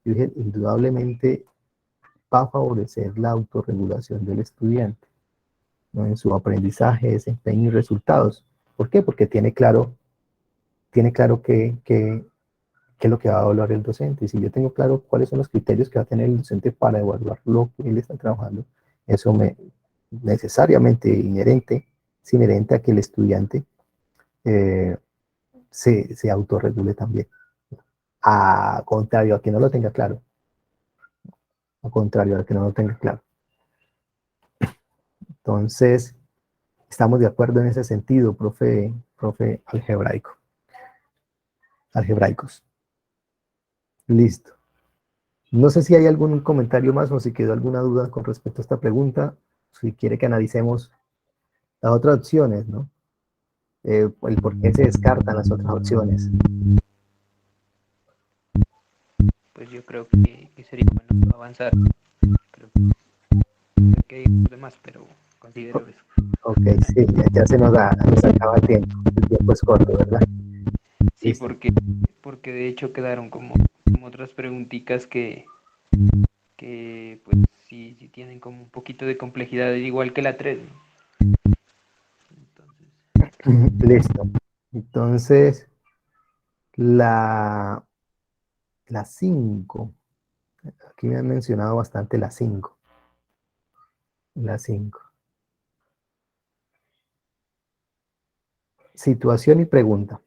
yo dije, indudablemente va a favorecer la autorregulación del estudiante, ¿no? En su aprendizaje, desempeño y resultados. ¿Por qué? Porque tiene claro qué es lo que va a evaluar el docente. Y si yo tengo claro cuáles son los criterios que va a tener el docente para evaluar lo que él está trabajando, eso me necesariamente es inherente a que el estudiante se autorregule también. A contrario a que no lo tenga claro. A contrario a que no lo tenga claro. Entonces, estamos de acuerdo en ese sentido, profe algebraicos. Listo. No sé si hay algún comentario más o si quedó alguna duda con respecto a esta pregunta. Si quiere que analicemos las otras opciones, ¿no? El por qué se descartan las otras opciones. Pues yo creo que sería bueno avanzar. Creo que hay los demás, pero considero eso. Ok, sí, ya se nos acaba el tiempo es corto, ¿verdad? Sí, Listo. porque de hecho quedaron como otras preguntitas que pues sí tienen como un poquito de complejidad, igual que la 3, ¿no? Entonces, Listo. Entonces, la 5. Aquí me han mencionado bastante la 5. La 5. Situación y pregunta.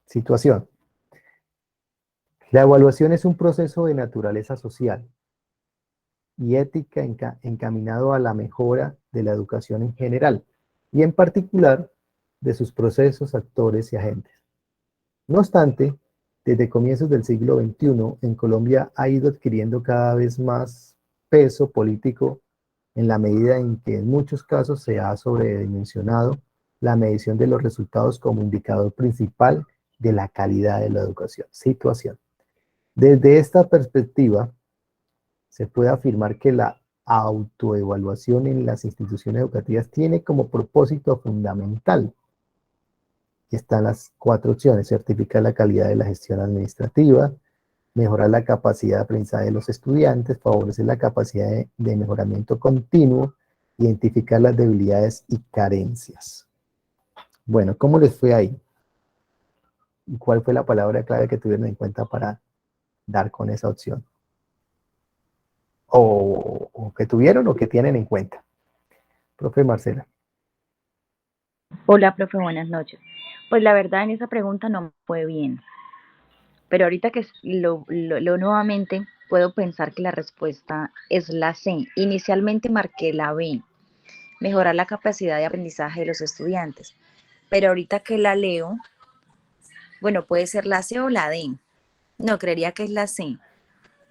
Situación. La evaluación es un proceso de naturaleza social y ética encaminado a la mejora de la educación en general y en particular de sus procesos, actores y agentes. No obstante, desde comienzos del siglo XXI, en Colombia ha ido adquiriendo cada vez más peso político en la medida en que en muchos casos se ha sobredimensionado la medición de los resultados como indicador principal de la calidad de la educación. Situación. Desde esta perspectiva, se puede afirmar que la autoevaluación en las instituciones educativas tiene como propósito fundamental. Están las 4 opciones: certificar la calidad de la gestión administrativa, mejorar la capacidad de aprendizaje de los estudiantes, favorecer la capacidad de mejoramiento continuo, identificar las debilidades y carencias. Bueno, ¿cómo les fue ahí? ¿Y cuál fue la palabra clave que tuvieron en cuenta para dar con esa opción? O que tuvieron o que tienen en cuenta. Profe Marcela. Hola, profe, buenas noches. Pues la verdad en esa pregunta no me fue bien, pero ahorita que lo nuevamente puedo pensar que la respuesta es la C. Inicialmente marqué la B, mejorar la capacidad de aprendizaje de los estudiantes, pero ahorita que la leo, bueno, puede ser la C o la D. No, creería que es la C,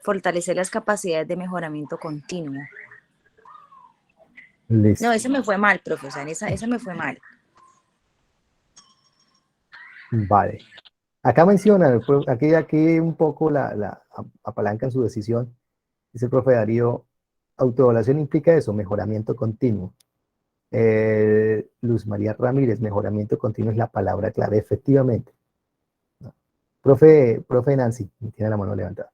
fortalecer las capacidades de mejoramiento continuo. Listo. No, ese me fue mal, profe, o sea, esa me fue mal. Vale. Acá menciona, aquí un poco la apalanca en su decisión. Dice el profe Darío, autoevaluación implica eso, mejoramiento continuo. Luz María Ramírez, mejoramiento continuo es la palabra clave, efectivamente. No. Profe Nancy, tiene la mano levantada.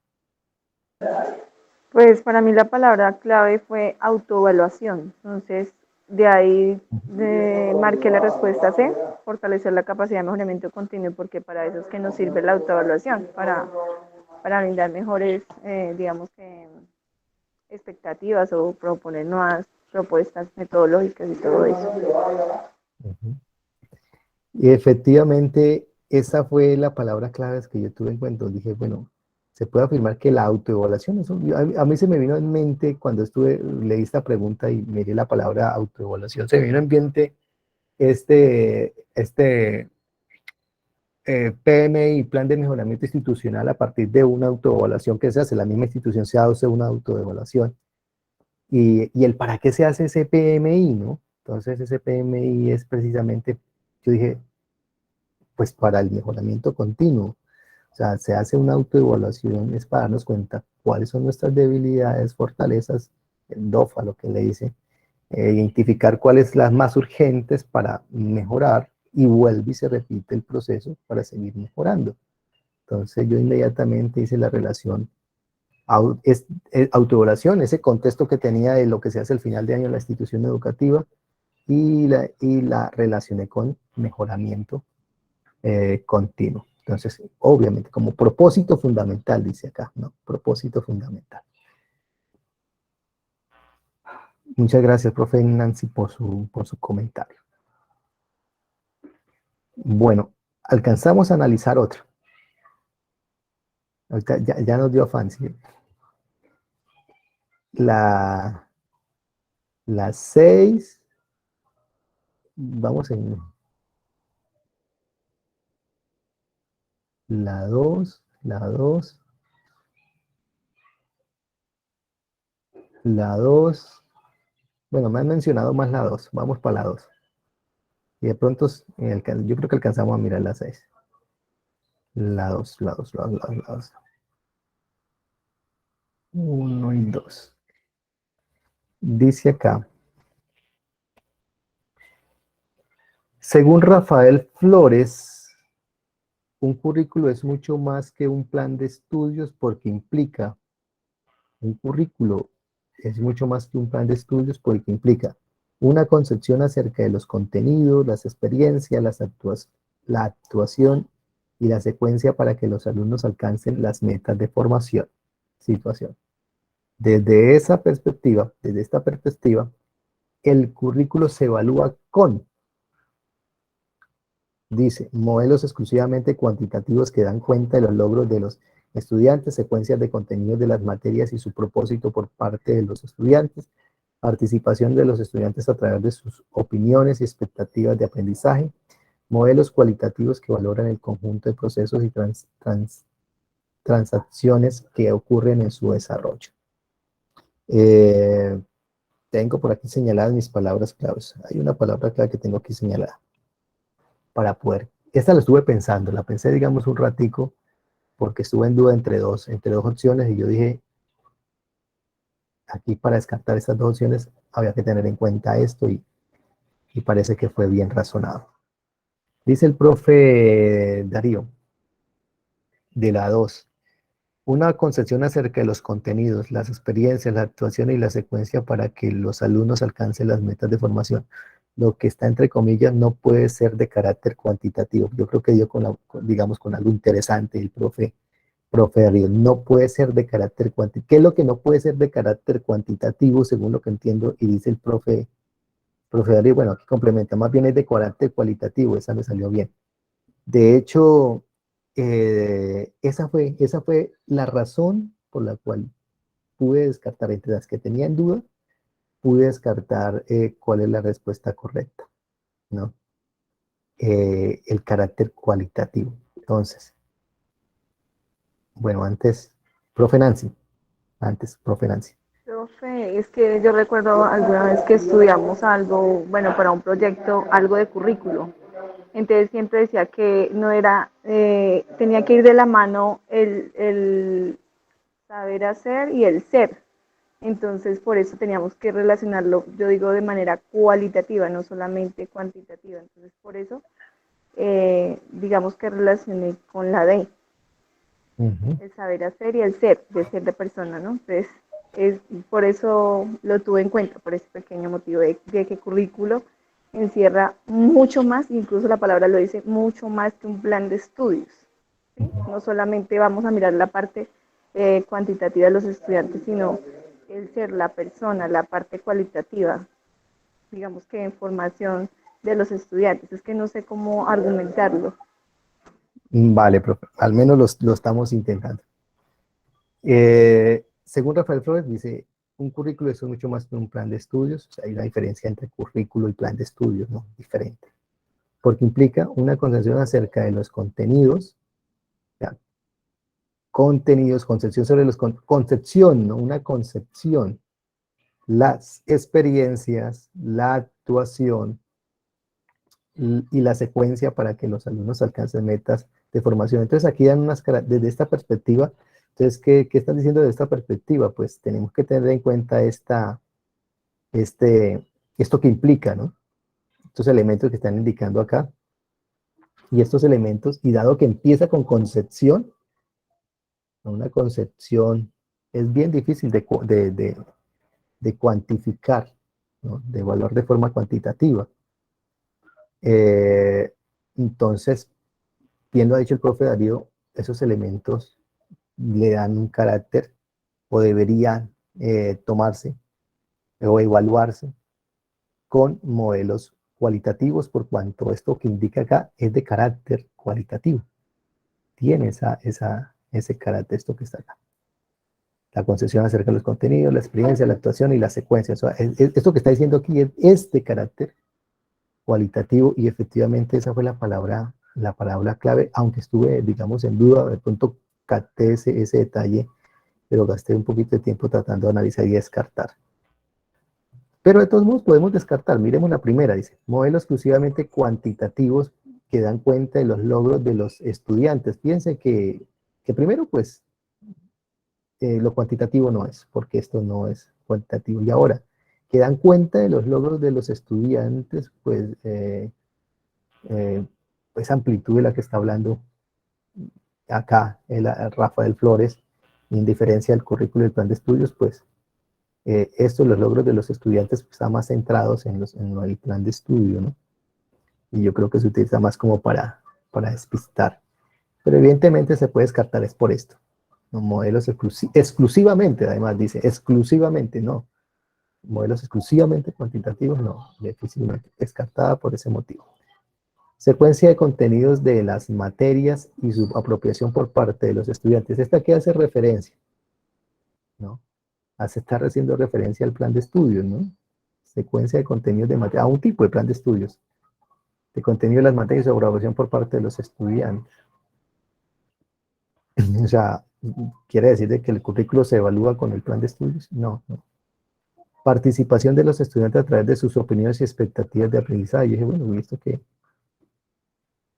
Pues para mí la palabra clave fue autoevaluación. Entonces, de ahí marqué la respuesta C, fortalecer la capacidad de mejoramiento continuo, porque para eso es que nos sirve la autoevaluación, para brindar mejores, digamos que, expectativas o proponer nuevas propuestas metodológicas y todo eso. Y efectivamente, esa fue la palabra clave que yo tuve en cuenta. Dije, bueno, se puede afirmar que la autoevaluación, a mí se me vino en mente cuando leí esta pregunta y miré la palabra autoevaluación, se me vino en mente PMI, Plan de Mejoramiento Institucional, a partir de una autoevaluación que se hace, la misma institución se hace una autoevaluación. Y el para qué se hace ese PMI, ¿no? Entonces ese PMI es precisamente, yo dije, pues para el mejoramiento continuo. O sea, se hace una autoevaluación, es para darnos cuenta cuáles son nuestras debilidades, fortalezas, el DOFA, lo que le dice, identificar cuáles las más urgentes para mejorar y vuelve y se repite el proceso para seguir mejorando. Entonces yo inmediatamente hice la relación, autoevaluación, ese contexto que tenía de lo que se hace al final de año en la institución educativa y la relacioné con mejoramiento continuo. Entonces, obviamente, como propósito fundamental, dice acá, ¿no? Propósito fundamental. Muchas gracias, profe Nancy, por su comentario. Bueno, alcanzamos a analizar otra. Ahorita ya nos dio afán, ¿sí? La 6, vamos en la 2, la 2, la 2. Bueno, me han mencionado más la 2. Vamos para la 2. Y de pronto, yo creo que alcanzamos a mirar la 6. La 2, la 2, la 2, la 2, la 2. 1 y 2. Dice acá, según Rafael Flores, un currículo es mucho más que un plan de estudios porque implica, un currículo es mucho más que un plan de estudios porque implica una concepción acerca de los contenidos, las experiencias, la actuación y la secuencia para que los alumnos alcancen las metas de formación. Situación. Desde esta perspectiva, el currículo se evalúa con, dice, modelos exclusivamente cuantitativos que dan cuenta de los logros de los estudiantes, secuencias de contenidos de las materias y su propósito por parte de los estudiantes, participación de los estudiantes a través de sus opiniones y expectativas de aprendizaje, modelos cualitativos que valoran el conjunto de procesos y transacciones que ocurren en su desarrollo. Tengo por aquí señaladas mis palabras claves. Hay una palabra clave que tengo aquí señalada para poder. Esta la estuve pensando, la pensé, digamos, un ratico, porque estuve en duda entre dos opciones y yo dije, aquí para descartar estas dos opciones había que tener en cuenta esto y parece que fue bien razonado. Dice el profe Darío, de la 2. Una concepción acerca de los contenidos, las experiencias, la actuación y la secuencia para que los alumnos alcancen las metas de formación. Lo que está entre comillas no puede ser de carácter cuantitativo. Yo creo que dio digamos, con algo interesante el profe Darío. No puede ser de carácter cuantitativo. ¿Qué es lo que no puede ser de carácter cuantitativo, según lo que entiendo? Y dice el profe Darío, bueno, aquí complementa, más bien es de carácter cualitativo, esa me salió bien. De hecho, esa fue la razón por la cual pude descartar entre las que tenía en duda, pude descartar cuál es la respuesta correcta, ¿no? El carácter cualitativo. Entonces, bueno, profe Nancy. Profe, es que yo recuerdo alguna vez que estudiamos algo, bueno, para un proyecto, algo de currículo. Entonces siempre decía que no era, tenía que ir de la mano el saber hacer y el ser. Entonces por eso teníamos que relacionarlo, yo digo, de manera cualitativa, no solamente cuantitativa. Entonces por eso, digamos que relacioné con la D, el saber hacer y el ser, de ser de persona, ¿no? Entonces por eso lo tuve en cuenta, por ese pequeño motivo de que currículo encierra mucho más, incluso la palabra lo dice, mucho más que un plan de estudios, ¿sí? No solamente vamos a mirar la parte cuantitativa de los estudiantes, sino el ser, la persona, la parte cualitativa, digamos que en formación de los estudiantes. Es que no sé cómo argumentarlo. Vale, profe, al menos lo estamos intentando. Según Rafael Flores, dice, un currículo es mucho más que un plan de estudios. O sea, hay una diferencia entre currículo y plan de estudios, ¿no? Diferente. Porque implica una concepción acerca de los contenidos, ¿ya? Contenidos, concepción sobre concepción, ¿no? Una concepción, las experiencias, la actuación y la secuencia para que los alumnos alcancen metas de formación. Entonces aquí dan desde esta perspectiva. Entonces, ¿qué están diciendo de esta perspectiva? Pues tenemos que tener en cuenta esto que implica, ¿no? Estos elementos que están indicando acá. Y estos elementos, y dado que empieza con concepción, una concepción es bien difícil de cuantificar, ¿no? De evaluar de forma cuantitativa. Entonces, bien lo ha dicho el profe Darío, esos elementos le dan un carácter o deberían tomarse o evaluarse con modelos cualitativos, por cuanto esto que indica acá es de carácter cualitativo. Tiene ese carácter, esto que está acá. La concepción acerca de los contenidos, la experiencia, la actuación y la secuencia. O sea, esto que está diciendo aquí es de carácter cualitativo, y efectivamente esa fue la palabra clave, aunque estuve, digamos, en duda, de pronto capté ese detalle, pero gasté un poquito de tiempo tratando de analizar y descartar. Pero de todos modos podemos descartar. Miremos la primera, dice, modelos exclusivamente cuantitativos que dan cuenta de los logros de los estudiantes. Piense que primero, pues, lo cuantitativo no es, porque esto no es cuantitativo. Y ahora, que dan cuenta de los logros de los estudiantes, pues, esa amplitud de la que está hablando acá el Rafael Flores, en diferencia del currículo del plan de estudios, pues, los logros de los estudiantes pues, están más centrados en el plan de estudio, ¿no? Y yo creo que se utiliza más como para despistar. Pero evidentemente se puede descartar, es por esto. ¿No? Modelos exclusivamente, además dice, exclusivamente, no. Modelos exclusivamente cuantitativos, no. Difícilmente descartada por ese motivo. Secuencia de contenidos de las materias y su apropiación por parte de los estudiantes. ¿Esta qué hace referencia? ¿No? Hace estar haciendo referencia al plan de estudios, ¿no? Secuencia de contenidos de materia, a un tipo de plan de estudios. De contenido de las materias y su apropiación por parte de los estudiantes. O sea, ¿quiere decir de que el currículo se evalúa con el plan de estudios? No, no. Participación de los estudiantes a través de sus opiniones y expectativas de aprendizaje. Y dije, bueno, visto que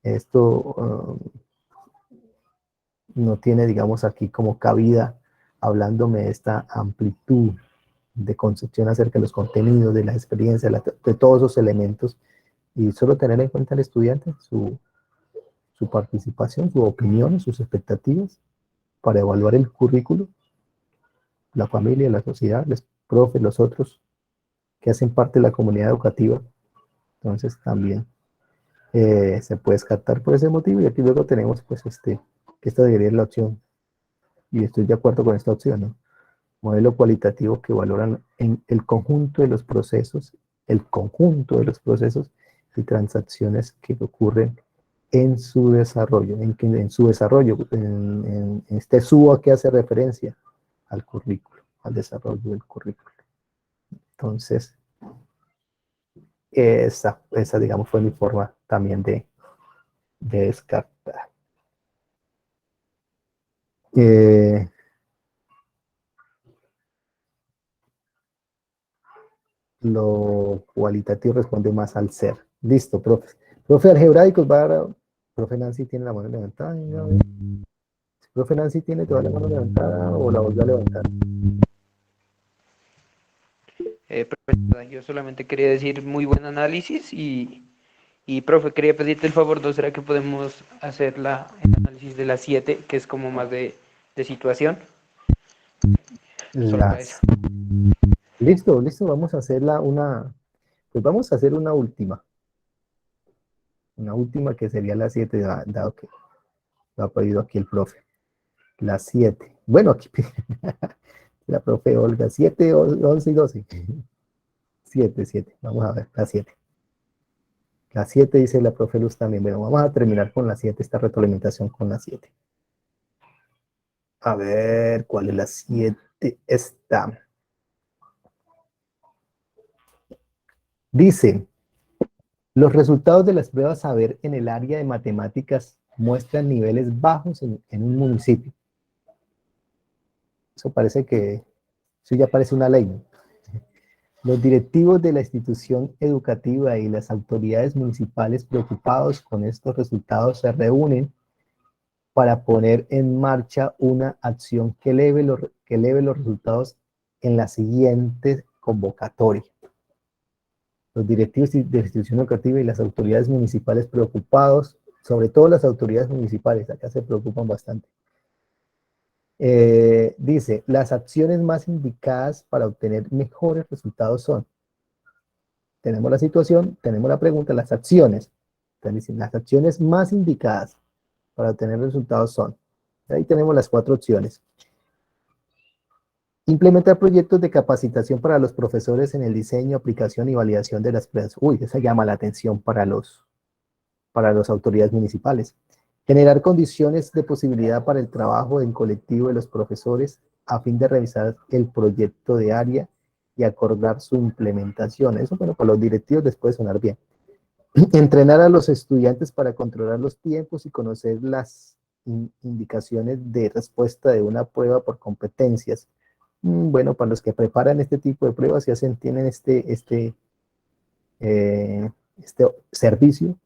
esto no tiene, digamos, aquí como cabida, hablándome de esta amplitud de concepción acerca de los contenidos, de la experiencia, de todos esos elementos, y solo tener en cuenta al estudiante, su participación, su opinión, sus expectativas, para evaluar el currículo, la familia, la sociedad, los profes, los otros, que hacen parte de la comunidad educativa. Entonces también se puede descartar por ese motivo, y aquí luego tenemos pues que esta debería ser la opción, y estoy de acuerdo con esta opción, ¿no? Modelo cualitativo que valoran en el conjunto de los procesos y transacciones que ocurren en su desarrollo, en este subo que hace referencia al currículo, al desarrollo del currículo. Entonces, esa digamos fue mi forma también de descartar. Lo cualitativo responde más al ser. Listo, profe. Profe algebraicos, profe Nancy tiene la mano levantada. Profe Nancy tiene toda la mano levantada o la volvió a levantar. Profe, yo solamente quería decir muy buen análisis y profe, quería pedirte el favor, ¿no será que podemos hacer el análisis de las 7, que es como más de situación? Listo, vamos a hacerla pues vamos a hacer una última que sería la 7, dado que lo ha pedido aquí el profe. La 7. Bueno, aquí la profe Olga, 7, 11 y 12. 7. Vamos a ver, la 7. La 7 dice la profe Luz también. Bueno, vamos a terminar con la 7, esta retroalimentación con la 7. A ver, ¿cuál es la 7? Esta. Dice, los resultados de las pruebas saber en el área de matemáticas muestran niveles bajos en un municipio. Eso ya parece una ley, ¿no? Los directivos de la institución educativa y las autoridades municipales preocupados con estos resultados se reúnen para poner en marcha una acción que eleve los resultados en la siguiente convocatoria. Los directivos de la institución educativa y las autoridades municipales preocupados, sobre todo las autoridades municipales, acá se preocupan bastante. Dice, las acciones más indicadas para obtener mejores resultados son, tenemos la situación, tenemos la pregunta, las acciones. Están diciendo, las acciones más indicadas para obtener resultados son, ahí tenemos las 4 opciones. Implementar proyectos de capacitación para los profesores en el diseño, aplicación y validación de las pruebas. Uy, esa llama la atención para las autoridades municipales. Generar condiciones de posibilidad para el trabajo en colectivo de los profesores a fin de revisar el proyecto de área y acordar su implementación. Eso, bueno, para los directivos les puede sonar bien. Entrenar a los estudiantes para controlar los tiempos y conocer las indicaciones de respuesta de una prueba por competencias. Bueno, para los que preparan este tipo de pruebas y tienen este servicio,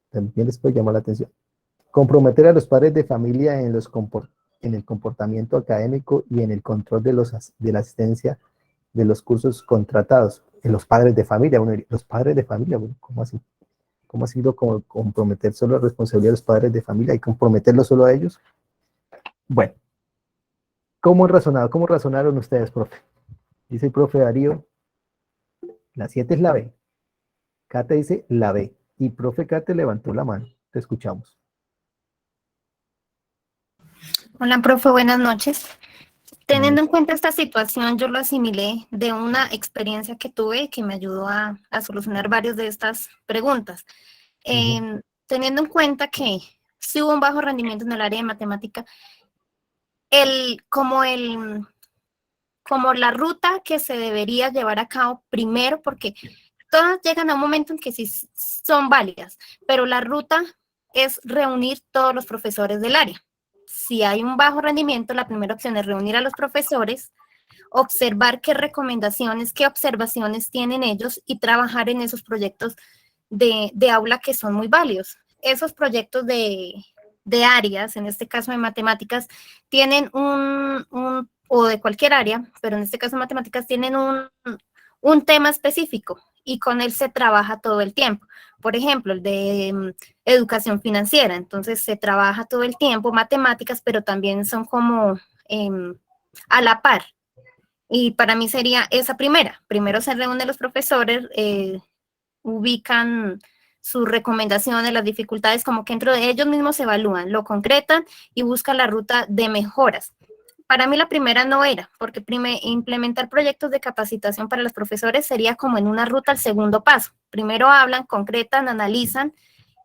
también les puede llamar la atención. Comprometer a los padres de familia en el comportamiento académico y en el control de la asistencia de los cursos contratados. En los padres de familia, los padres de familia, bueno, ¿cómo así? ¿Cómo ha sido como comprometer solo la responsabilidad de los padres de familia y comprometerlo solo a ellos? Bueno, ¿cómo razonaron ustedes, profe? Dice el profe Darío, la 7 es la B. Kate dice la B. Y profe Kate levantó la mano. Te escuchamos. Hola, profe, buenas noches. Teniendo en cuenta esta situación, yo lo asimilé de una experiencia que tuve que me ayudó a solucionar varias de estas preguntas. Teniendo en cuenta que si hubo un bajo rendimiento en el área de matemática, como la ruta que se debería llevar a cabo primero, porque todas llegan a un momento en que sí son válidas, pero la ruta es reunir todos los profesores del área. Si hay un bajo rendimiento, la primera opción es reunir a los profesores, observar qué recomendaciones, qué observaciones tienen ellos y trabajar en esos proyectos de aula que son muy válidos. Esos proyectos de áreas, en este caso de matemáticas, tienen o de cualquier área, pero en este caso de matemáticas, tienen un tema específico y con él se trabaja todo el tiempo. Por ejemplo, el de educación financiera, entonces se trabaja todo el tiempo matemáticas, pero también son como a la par. Y para mí sería esa primera. Primero se reúnen los profesores, ubican sus recomendaciones, las dificultades, como que dentro de ellos mismos se evalúan, lo concretan y buscan la ruta de mejoras. Para mí la primera no era, porque implementar proyectos de capacitación para los profesores sería como en una ruta al segundo paso. Primero hablan, concretan, analizan,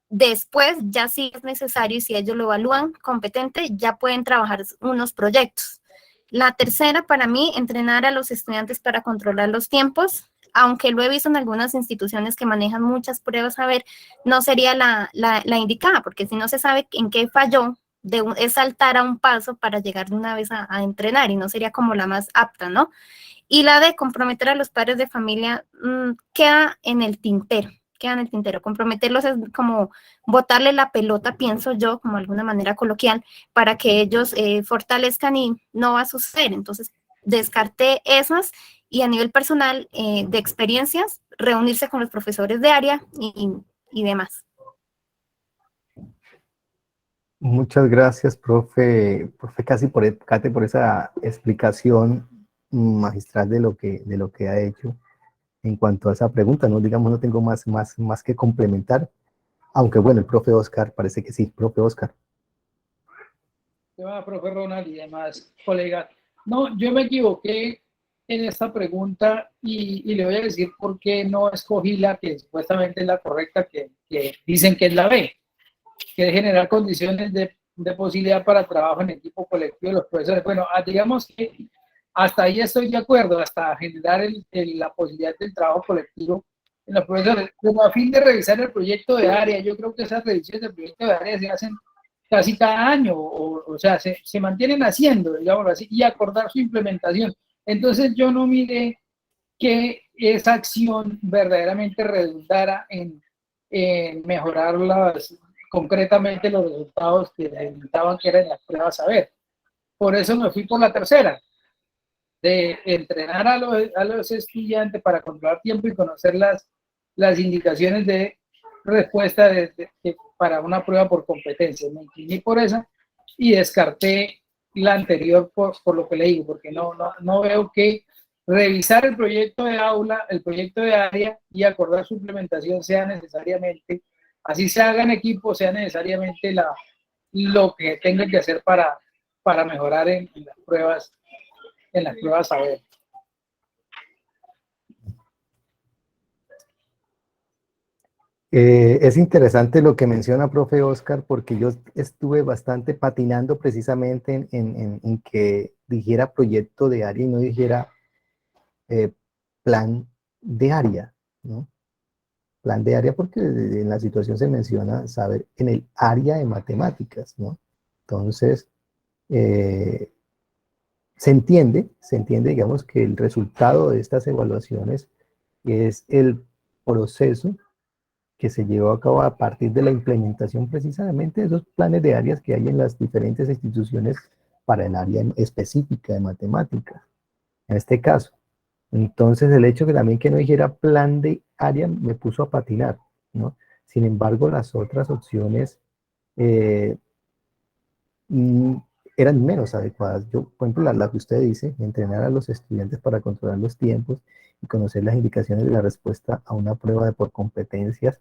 después ya si es necesario y si ellos lo evalúan competente, ya pueden trabajar unos proyectos. La tercera, para mí, entrenar a los estudiantes para controlar los tiempos, aunque lo he visto en algunas instituciones que manejan muchas pruebas, a ver, no sería la indicada, porque si no se sabe en qué falló, es saltar a un paso para llegar de una vez a entrenar y no sería como la más apta, ¿no? Y la de comprometer a los padres de familia queda en el tintero, comprometerlos es como botarle la pelota, pienso yo, como de alguna manera coloquial, para que ellos fortalezcan y no va a suceder. Entonces, descarté esas y a nivel personal de experiencias, reunirse con los profesores de área y demás. Muchas gracias, profe Kate, por esa explicación magistral de lo que ha hecho en cuanto a esa pregunta. No, digamos, no tengo más que complementar, aunque bueno, el profe Oscar parece que sí. Profe Oscar. Profe Ronald y demás colegas. No, yo me equivoqué en esta pregunta y le voy a decir por qué no escogí la que supuestamente es la correcta, que dicen que es la B, que es generar condiciones de posibilidad para trabajo en equipo colectivo de los profesores. Bueno, digamos que hasta ahí estoy de acuerdo, hasta generar la posibilidad del trabajo colectivo en los profesores. Pero a fin de revisar el proyecto de área, yo creo que esas revisiones del proyecto de área se hacen casi cada año, o sea, se mantienen haciendo, digamos así, y acordar su implementación. Entonces yo no miré que esa acción verdaderamente redundara en mejorar concretamente los resultados que necesitaban, que eran las pruebas a ver. Por eso me fui por la tercera, de entrenar a los estudiantes para controlar tiempo y conocer las indicaciones de respuesta para una prueba por competencia. Me incliné por esa y descarté la anterior por lo que le digo, porque no veo que revisar el proyecto de aula, el proyecto de área y acordar su implementación sea necesariamente, así se haga en equipo, sea necesariamente lo que tenga que hacer para mejorar en las pruebas saber. Es interesante lo que menciona profe Oscar, porque yo estuve bastante patinando precisamente en que dijera proyecto de área y no dijera plan de área, ¿no? Plan de área porque en la situación se menciona saber en el área de matemáticas, ¿no? Entonces, se entiende, digamos, que el resultado de estas evaluaciones es el proceso que se llevó a cabo a partir de la implementación precisamente de esos planes de áreas que hay en las diferentes instituciones para el área específica de matemáticas, en este caso. Entonces, el hecho que también que no dijera plan de área me puso a patinar, ¿no? Sin embargo, las otras opciones mm, eran menos adecuadas. Yo, por ejemplo, la que usted dice, entrenar a los estudiantes para controlar los tiempos y conocer las indicaciones de la respuesta a una prueba de por competencias,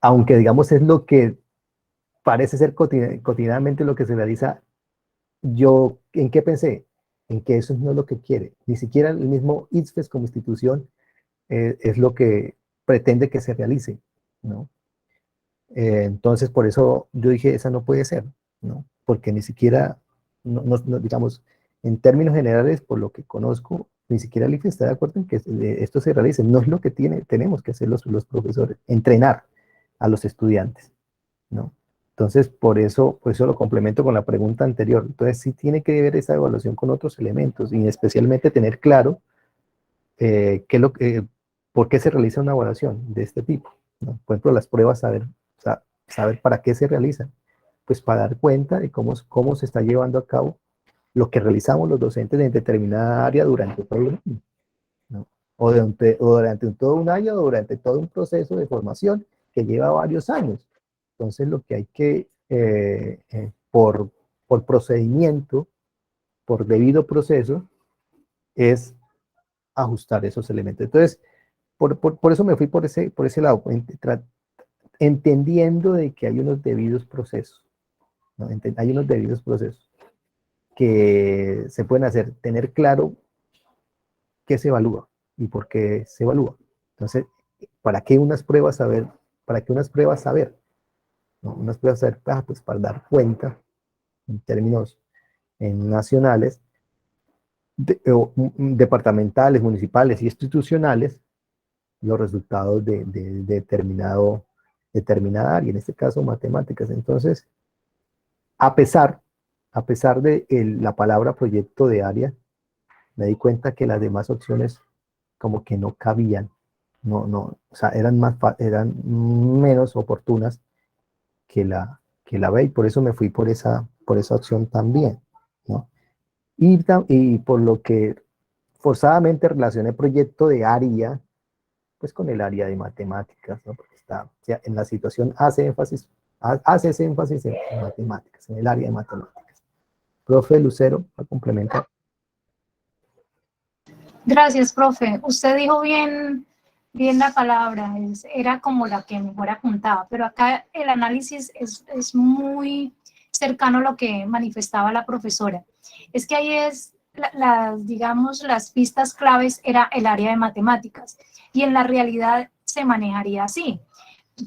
aunque digamos es lo que parece ser cotidianamente lo que se realiza, yo, ¿en qué pensé? En que eso no es lo que quiere. Ni siquiera el mismo ICFES como institución es lo que pretende que se realice, ¿no? Entonces, por eso yo dije, esa no puede ser, ¿no? Porque ni siquiera, digamos, en términos generales, por lo que conozco, ni siquiera el ICFES está de acuerdo en que esto se realice. No es lo que tenemos que hacer los profesores, entrenar a los estudiantes, ¿no? Entonces, por eso lo complemento con la pregunta anterior. Entonces, sí tiene que ver esa evaluación con otros elementos y especialmente tener claro por qué se realiza una evaluación de este tipo, ¿no? Por ejemplo, las pruebas, saber para qué se realizan. Pues para dar cuenta de cómo se está llevando a cabo lo que realizamos los docentes en determinada área durante todo el año, ¿no? O durante todo un año, o durante todo un proceso de formación que lleva varios años. Entonces, lo que hay que, por procedimiento, por debido proceso, es ajustar esos elementos. Entonces, por eso me fui por ese lado, entendiendo de que hay unos debidos procesos, ¿no? Hay unos debidos procesos que se pueden hacer, tener claro qué se evalúa y por qué se evalúa. Entonces, ¿para qué unas pruebas saber? ¿Para qué unas pruebas saber? ¿No? Unas pruebas saber, pues para dar cuenta, en términos nacionales, departamentales, municipales y institucionales, los resultados de determinada área, en este caso matemáticas. Entonces, a pesar de la palabra proyecto de área, me di cuenta que las demás opciones como que no cabían, o sea, eran menos oportunas que la B, y por eso me fui por esa opción también, ¿no? Y por lo que forzadamente relacioné proyecto de área, pues con el área de matemáticas, ¿no? Porque o sea, en la situación hace ese énfasis en matemáticas, en el área de matemáticas. Profe Lucero, a complementar. Gracias, profe. Usted dijo bien la palabra, era como la que mejor apuntaba, pero acá el análisis es muy cercano a lo que manifestaba la profesora. Es que ahí digamos, las pistas claves era el área de matemáticas y en la realidad se manejaría así.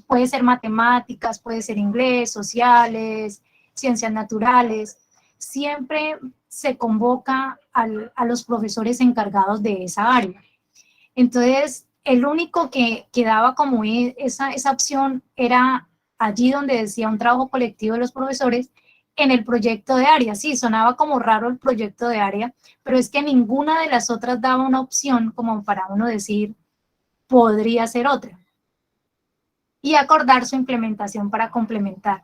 Puede ser matemáticas, puede ser inglés, sociales, ciencias naturales. Siempre se convoca a los profesores encargados de esa área. Entonces, el único que daba como esa opción era allí donde decía un trabajo colectivo de los profesores en el proyecto de área. Sí, sonaba como raro el proyecto de área, pero es que ninguna de las otras daba una opción como para uno decir, podría ser otra. Y acordar su implementación para complementar.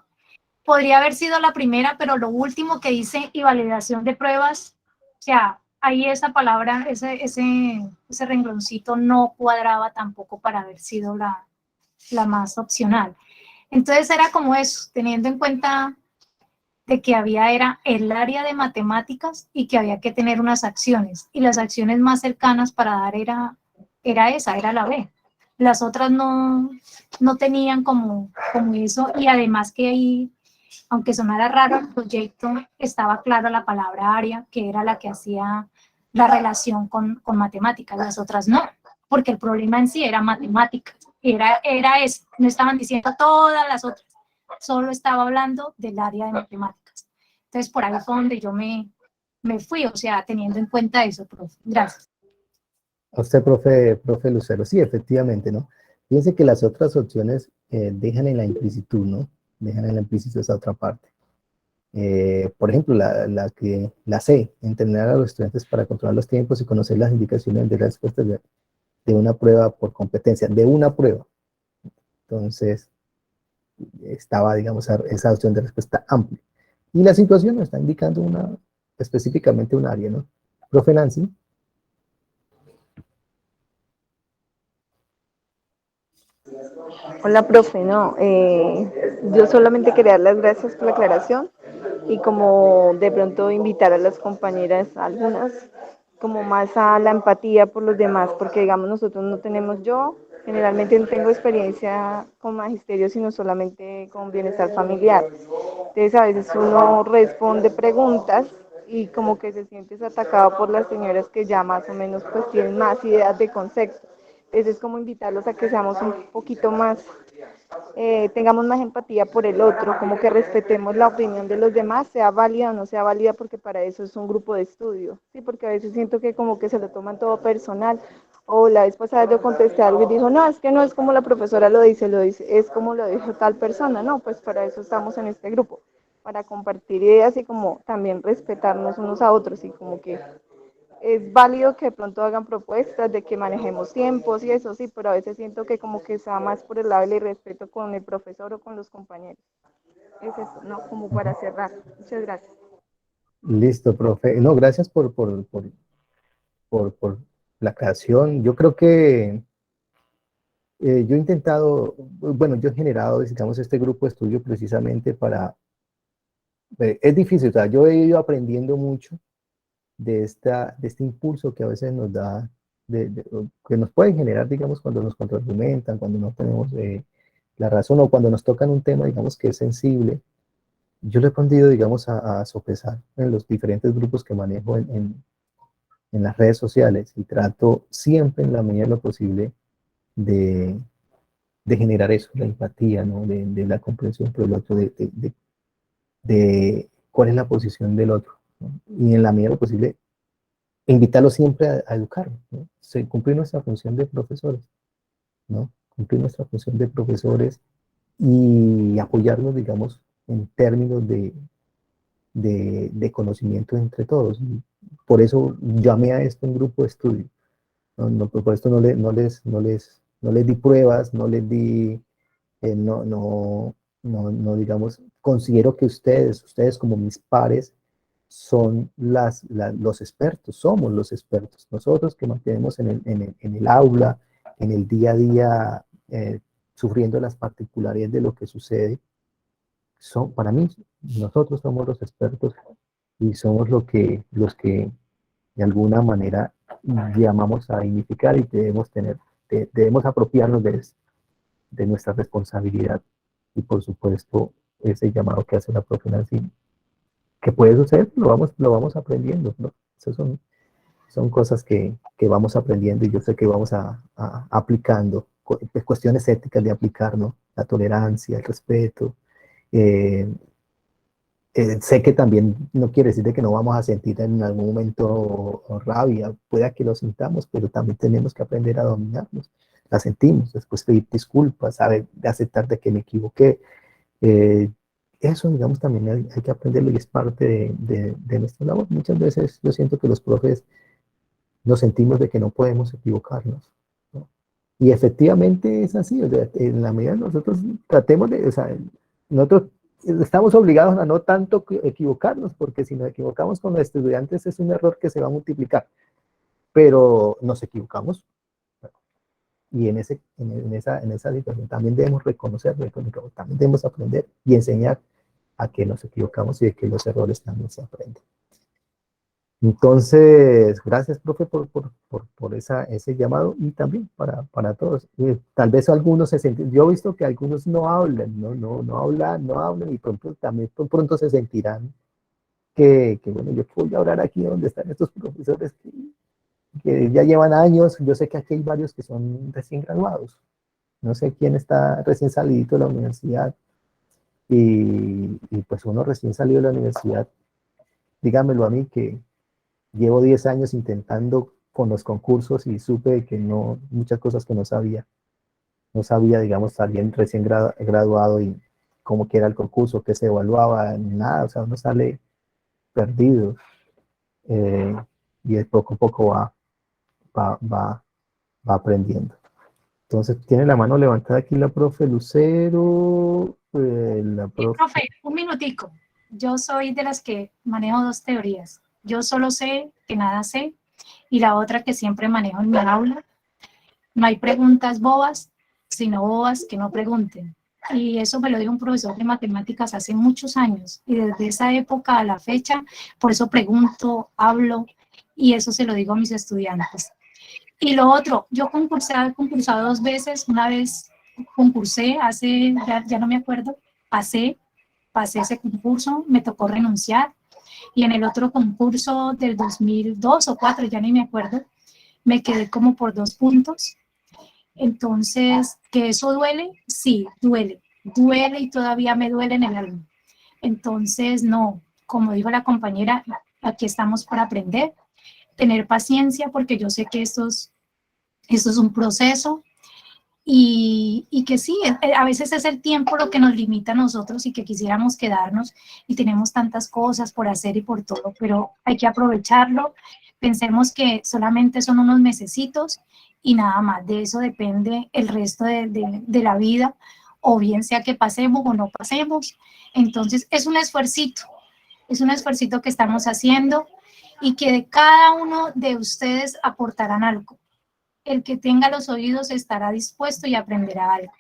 Podría haber sido la primera, pero lo último que dice y validación de pruebas, o sea, ahí esa palabra, ese rengloncito no cuadraba tampoco para haber sido la más opcional. Entonces era como eso, teniendo en cuenta de que era el área de matemáticas y que había que tener unas acciones, y las acciones más cercanas para dar era la B. Las otras no tenían como eso, y además que ahí aunque sonara raro el proyecto, estaba clara la palabra área, que era la que hacía la relación con matemáticas, las otras no, porque el problema en sí era matemáticas, era eso, no estaban diciendo todas las otras, solo estaba hablando del área de matemáticas. Entonces, por ahí fue donde yo me fui, o sea, teniendo en cuenta eso, profe. Gracias. A usted, profe Lucero, sí, efectivamente, ¿no? Fíjense que las otras opciones dejan en la implicitud, ¿no? Dejan en la implicitud esa otra parte. Por ejemplo, la C, entrenar a los estudiantes para controlar los tiempos y conocer las indicaciones de respuestas de una prueba por competencia, de una prueba. Entonces, estaba, digamos, esa opción de respuesta amplia. Y la situación nos está indicando específicamente un área, ¿no? Profe Nancy. Hola, profe, no, yo solamente quería dar las gracias por la aclaración y como de pronto invitar a las compañeras, algunas, como más a la empatía por los demás, porque digamos nosotros no tenemos, yo generalmente no tengo experiencia con magisterio, sino solamente con bienestar familiar. Entonces a veces uno responde preguntas y como que se siente atacado por las señoras que ya más o menos pues tienen más ideas de concepto. Entonces es como invitarlos a que seamos un poquito más, tengamos más empatía por el otro, como que respetemos la opinión de los demás, sea válida o no sea válida, porque para eso es un grupo de estudio, ¿sí? Porque a veces siento que como que se lo toman todo personal, o la vez pasada yo contesté algo y dijo, no, es que no es como la profesora lo dice, es como lo dijo tal persona, no, pues para eso estamos en este grupo, para compartir ideas y como también respetarnos unos a otros y como que es válido que de pronto hagan propuestas de que manejemos tiempos y eso sí, pero a veces siento que como que está más por el lado del irrespeto con el profesor o con los compañeros. Es eso, ¿no? Como para cerrar. Muchas gracias. Listo, profe. No, gracias por la creación. Yo creo que yo he intentado, bueno, yo he generado, digamos, este grupo de estudio precisamente para, es difícil, o sea, yo he ido aprendiendo mucho de este impulso que a veces nos da, que nos puede generar, digamos, cuando nos contraargumentan, cuando no tenemos la razón o cuando nos tocan un tema, digamos, que es sensible. Yo lo he aprendido, digamos, a sopesar en los diferentes grupos que manejo en las redes sociales y trato siempre en la medida de lo posible de, de generar eso, la empatía, ¿no? De la comprensión por el otro, de cuál es la posición del otro, ¿no? Y en la medida de lo posible invitarlo siempre a educar, ¿no? Cumplir nuestra función de profesores, ¿no? Cumplir nuestra función de profesores y apoyarnos, digamos, en términos de conocimiento entre todos. Por eso llamé a esto un grupo de estudio. Por esto no les di pruebas, no les di, no, digamos, considero que ustedes como mis pares, son los expertos, somos los expertos. Nosotros que mantenemos en el aula, en el día a día, sufriendo las particularidades de lo que sucede, para mí, nosotros somos los expertos y somos los que de alguna manera llamamos a dignificar y debemos apropiarnos de nuestra responsabilidad y por supuesto ese llamado que hace la profe Nancy, que puede suceder, lo vamos aprendiendo, ¿no? Esas son cosas que vamos aprendiendo y yo sé que vamos aplicando, cuestiones éticas de aplicar, ¿no? La tolerancia, el respeto. Sé que también no quiere decir de que no vamos a sentir en algún momento rabia, pueda que lo sintamos, pero también tenemos que aprender a dominarnos. La sentimos, después pedir disculpas, saber aceptar de que me equivoqué. Eso, digamos, también hay que aprenderlo y es parte de nuestra labor. Muchas veces yo siento que los profes nos sentimos de que no podemos equivocarnos, ¿no? Y efectivamente es así, o sea, en la medida nosotros tratemos o sea, nosotros estamos obligados a no tanto equivocarnos, porque si nos equivocamos con los estudiantes es un error que se va a multiplicar, pero nos equivocamos y en esa situación también debemos reconocer, también debemos aprender y enseñar a que nos equivocamos y de que los errores también se aprenden. Entonces, gracias, profe, por ese llamado y también para todos. Tal vez algunos se sienten, yo he visto que algunos no hablan, no hablan y pronto también pronto se sentirán que bueno, yo voy a hablar aquí donde están estos profesores que ya llevan años. Yo sé que aquí hay varios que son recién graduados. No sé quién está recién salido de la universidad y pues uno recién salido de la universidad, dígamelo a mí que llevo 10 años intentando con los concursos y supe que no, muchas cosas que no sabía, digamos, alguien recién graduado y cómo que era el concurso, qué se evaluaba, nada, o sea, uno sale perdido y de poco a poco va, va, va aprendiendo. Entonces, tiene la mano levantada aquí la profe Lucero, la profe... Profe, un minutico. Yo soy de las que manejo dos teorías. Yo solo sé que nada sé y la otra que siempre manejo en mi aula. No hay preguntas bobas, sino bobas que no pregunten. Y eso me lo dijo un profesor de matemáticas hace muchos años. Y desde esa época a la fecha, por eso pregunto, hablo, y eso se lo digo a mis estudiantes. Y lo otro, yo he concursado 2 veces. Una vez concursé hace, ya no me acuerdo, pasé ese concurso, me tocó renunciar. Y en el otro concurso del 2002 o 2004, ya ni me acuerdo, me quedé como por 2 puntos. Entonces, ¿que eso duele? Sí, duele. Duele y todavía me duele en el alma. Entonces, no, como dijo la compañera, aquí estamos para aprender, tener paciencia, porque yo sé que esto es un proceso y que sí, a veces es el tiempo lo que nos limita a nosotros y que quisiéramos quedarnos y tenemos tantas cosas por hacer y por todo, pero hay que aprovecharlo. Pensemos que solamente son unos mesecitos y nada más, de eso depende el resto de la vida, o bien sea que pasemos o no pasemos. Entonces es un esfuercito que estamos haciendo y que de cada uno de ustedes aportarán algo. El que tenga los oídos estará dispuesto y aprenderá algo.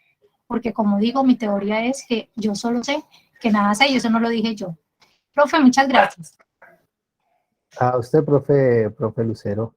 Porque como digo, mi teoría es que yo solo sé que nada sé y eso no lo dije yo. Profe, muchas gracias. A usted, profe Lucero.